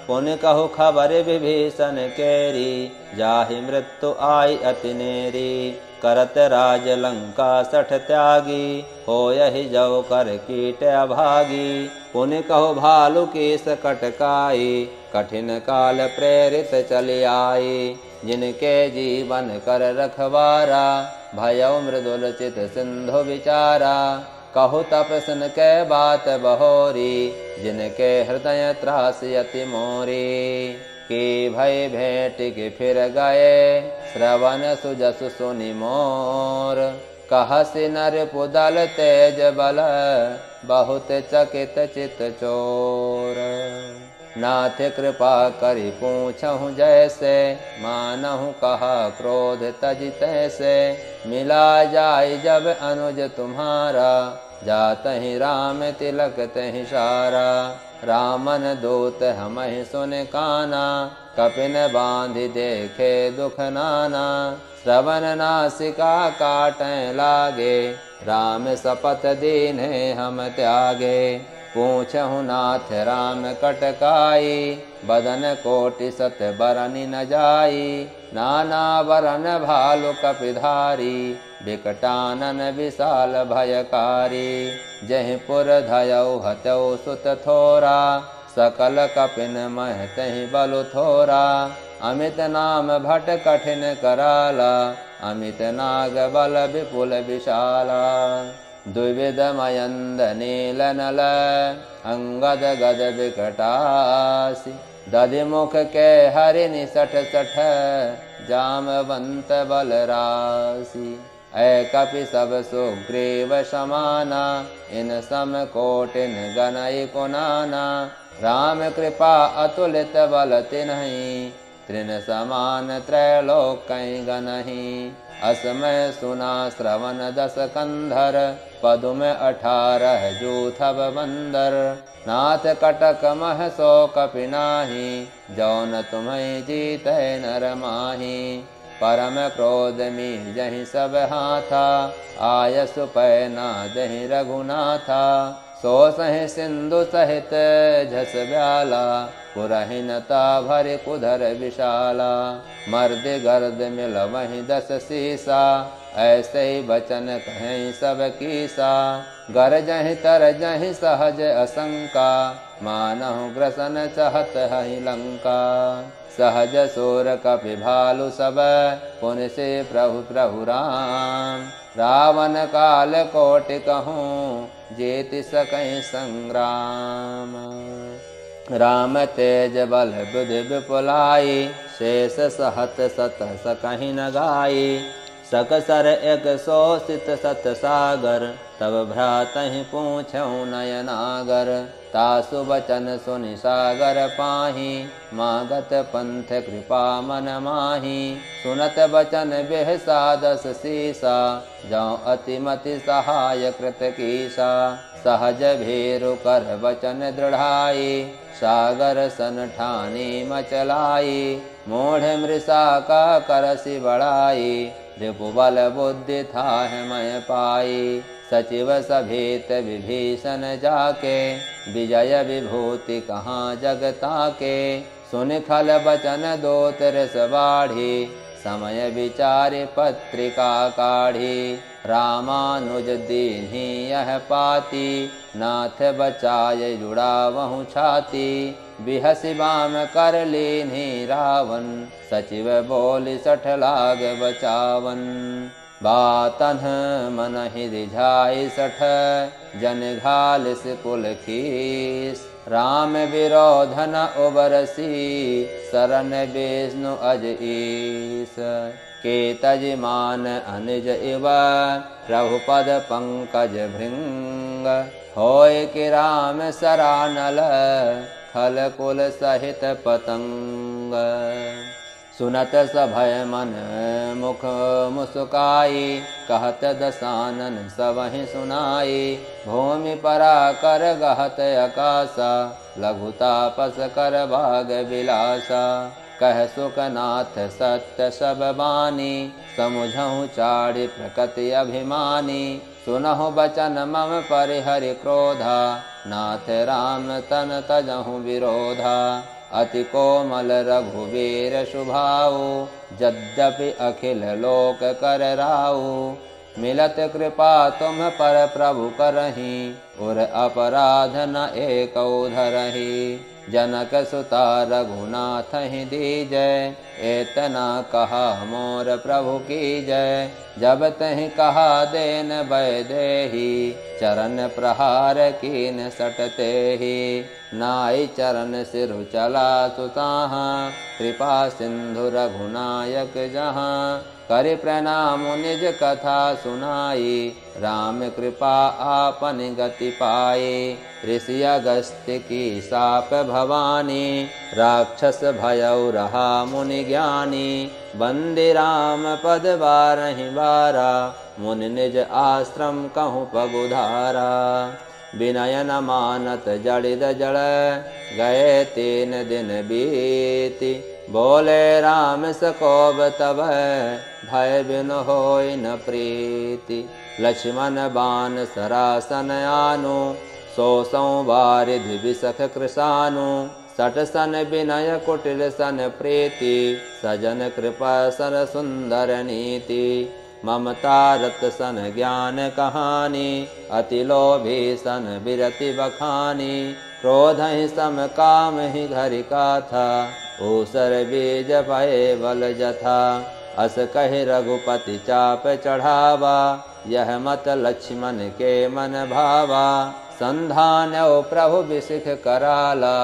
पुनि कहु खबर विभीषण केरी, जाहि मृत्यु आई अति नेरी। करत राज लंका सठ त्यागी, होयहि जौ कर कीट अभागी। पुनि कहु भालु कीस कटकाई, कठिन काल प्रेरित चली आई। जिनके जीवन कर रखवारा, भयउ मृदुल चित सिंधु विचारा। कहु तपसन के बात बहोरी, जिनके हृदय त्रास यति मोरी। कि भय भेंट के फिर गए, श्रवण सुजसु सुनि मोर। कहसि नर पुदल तेज बल, बहुत चकित चित चोर। नाथ कृपा करि पूछहु जैसे, मानहु कहा क्रोध तजि तैसे। मिला जाय जब अनुज तुम्हारा, जातहि राम तिलक तहि सारा। रामन दूत हमहि सुन काना, कपिन बांधि देखे दुख नाना। श्रवण नासिका काटें लागे, राम शपथ दीन्हे हम त्यागे। पूछहु नाथ राम कटकाई, बदन कोटि सत बरनि न जाई। नाना वरन भालु कपिधारी, बिकटानन विशाल भयकारी। जहि पुर धयौ हतौ सुत थोरा, सकल कपिन मह तहि बलु थोरा। अमित नाम भट कठिन कराला, अमित नाग बल विपुल विशाला। द्विविध मयंद नील नल, अंगद गद विकटासी। दधि मुख के हरिनि सठ सठ, जामवंत बल राशि। ऐ कपि सब सुग्रीव समाना, इन सम कोटिन गनई कुनाना। राम कृपा अतुलित बल तिन्हि, तृण समान त्रैलोक्य गनहि। असमय सुना श्रवण दस कंधर, पदुम 18 जूथब बंदर। नाथ कटक मह सो कपि नाही, जौन तुम्हें जीतै नर माही। परम क्रोध मी जहि सब हाथा, आयसु पै नादहि रघुनाथा। सो सहि सिंधु सहित झस ब्याला, पुरहिनता भरि कुधर विशाला। मर्द गर्द मिल वहीं 10 सीसा, ऐसे ही वचन कहें सब कीसा। गरजहि तरजहि सहज असंका, मानहु ग्रसन चहत हहि लंका। सहज सोर कपि भालु सब, पुनि से प्रभु प्रभु राम। रावण काल कोटि कहूँ, जेति सकहि संग्राम। राम तेज बल बुद्धि विपुलाई, शेष सहत सत सकहि न गाई। सकसर एक शोषित सत सागर, तब भ्रातहि पूछऊँ नयनागर। तासु वचन सुनि सागर पाहि, मागत पंथ कृपा मन माहि। सुनत वचन बिहसा दस सीसा, जौ अतिमति सहाय कृत कीसा। सहज भेरु कर वचन दृढ़ाई, सागर सन ठानी मचलाई। मोढ़ मृषा का करसि बढ़ाई, रिपुबल बुद्धि थाह मय पाई। सचिव सभेत विभीषण जाके, विजय विभूति कहाँ जगता के। सुन खल बचन दोत रस बाढ़ी, समय विचारि पत्रिका काढ़ी। रामानुज दीन्ही यह पाती, नाथ बचाए जुड़ावहु छाती। बिहसि बाम कर लीन्ही रावण, सचिव बोलि सठ लाग बचावन। बातन मन ही रिझाई सठ, जन घालिस कुल खीस। राम विरोध न उबरसी, शरण विष्णु अज ईस। के तज मान अनुज इव, प्रभु पद पंकज भृंग। होय कि राम सरानल, खल कुल सहित पतंग। सुनत सभय मन मुख मुस्काई, कहत दसानन सबहि सुनाई। भूमि परा कर गहत आकाशा, लघु तापस कर भाग विलासा। कह सुखनाथ सत्य सब बानी, समुझहु चारि प्रकृति अभिमानी। सुनहु बचन मम परिहरि क्रोधा, नाथ राम तन तजहु विरोधा। अति कोमल रघुवीर शुभाऊ, यद्यपि अखिल लोक कर राऊ। मिलत कृपा तुम पर प्रभु करहीं, उर अपराध न एकौ धरहीं। जनक सुता रघुनाथ ही दीजय, एतना कहा मोर प्रभु की जय। जब तहि कहा देन वैदेही, चरण प्रहार कीन सटते ही। नाई चरण सिरु चला सुताहा, कृपा सिंधु रघुनायक जहाँ। करि प्रणाम निज कथा सुनाई, राम कृपा आपन गति पाई। ऋषि अगस्त्य की साप भवानी, राक्षस भयउ रहा मुनि ज्ञानी। बंदे राम पद बारहि बारा, मुनि निज आश्रम कहूँ पगुधारा। विनय न मानत जड़िद जड़, गए 3 दिन बीती। बोले राम सकोब तब, भय बिनु होय न प्रीति। लक्ष्मण बान सरासन आनु, 100 वारिधि बिसख कृसानु। 60 सन विनय कुटिल सन प्रीति, सजन कृपा सन सुंदर नीति। ममता रत सन ज्ञान कहानी, अति लोभी सन बिरति बखानी। क्रोध ही सम काम ही घरि काथा, ऊसर बीज भये बल जथा। अस कहि रघुपति चाप चढ़ावा, यह मत लक्ष्मण के मन भावा। संधान्यो प्रभु बिसिख कराला,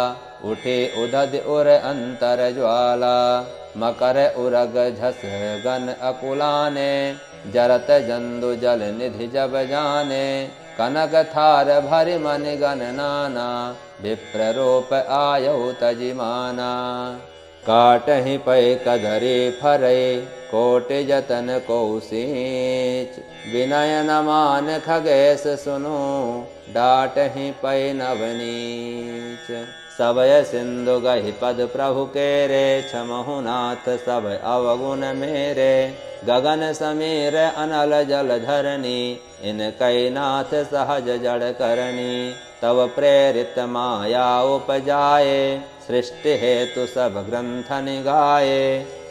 उठे उदध उर अंतर ज्वाला। मकर उरग झस गन अकुलाने, जरत जंदु जल निधि जब जाने। कनक थार भरि मन गन नाना, विप्र रूप आयौ तजिमाना। काटहि पै कधरे फरै, कोटि जतन को सींच। विनय न मान खगेश सुनो, डाटहि पै नवनीच। सबय सिंधु गहि पद प्रभु केरे, क्षमहु नाथ सब अवगुण मेरे। गगन समीर अनल जल धरनी, इनकै नाथ सहज जड़ करनी। तब प्रेरित माया उपजाए, सृष्टि हेतु सब ग्रंथ निगाए।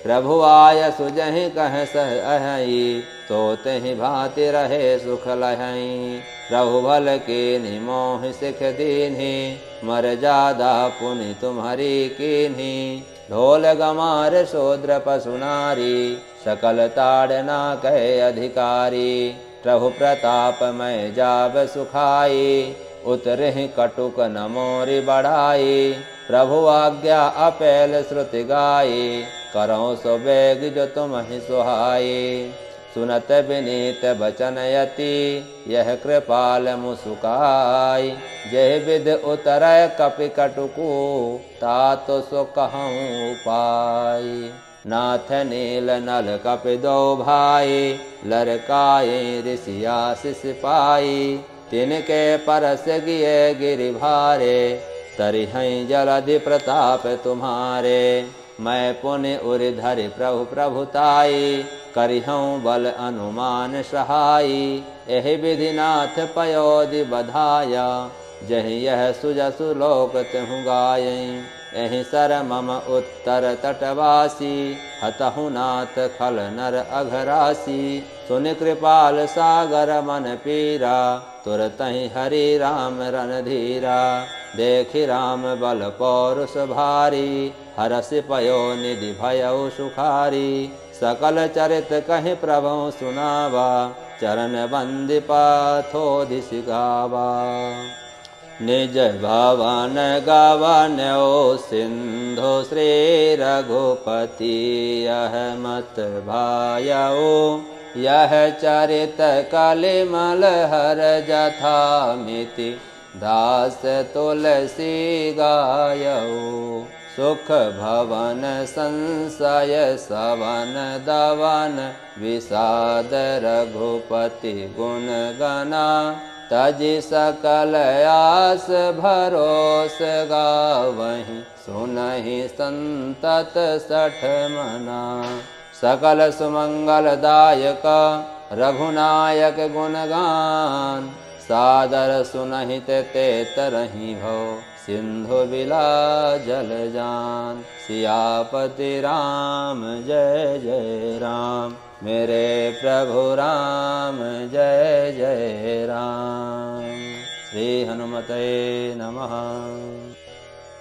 प्रभु आय सुजहि कह सह अहि, तो तहि भांति रहे सुख लहई। प्रभु भल कीन्हि मोह सिख दीन्हि, मर्यादा पुनि तुम्हारी कीन्हि। ढोल गमार शूद्र पशु नारी, सकल ताड़ना कहे अधिकारी। प्रभु प्रताप मैं जाब सुखाई, उतरहि कटुक न मोरि बढ़ाई। प्रभु आज्ञा अपेल श्रुति गाई, करो सो बेग जो तुम्हि सुहाई। सुनत विनीत बचन यति, यह कृपाल मुसुकाई। जय विध उतर कपि कटुकु, तातो सो कहूँ उपाय। नाथ नील नल कपि दो भाई, लरकाए ऋषि आशीष पाई। तिनके परस गिए गिरि भारे, तरिहै जलधि प्रताप तुम्हारे। मैं पुनि उरि धरि प्रभु प्रभुताई, करिहूँ बल अनुमान सहाई। एहि विधि नाथ पयोधि बधाया, जहि यह सुजसु लोक तिहु गायई। एहि सर मम उत्तर तटवासी, हतहु नाथ खल नर अघरासी। सुनि कृपाल सागर मन पीरा, तुरतहि हरि राम रणधीरा। देखि राम बल पौरुष भारी, हरसि पयो निधि भयउ सुखारी। सकल चरित कहि प्रभु सुनावा, चरण बंदि पाथोधि गावा। निज भवन गवन ओ सिंधु, श्री रघुपति यह मत भायऊ। यह चरित कलिमल हर जथामिति, दास तुलसी गायऊ। सुख भवन संशय सवन दवन, विषाद रघुपति गुण गना। तजि सकल आस भरोस गावहीं, सुनहि संतत सठ मना। सकल सुमंगल दायक रघुनायक गुणगान, सादर सुनहित ते तरहि भव, सिंधु बिला जल जान। सियापति राम जय जय राम, मेरे प्रभु राम जय जय राम। श्री हनुमते नमः।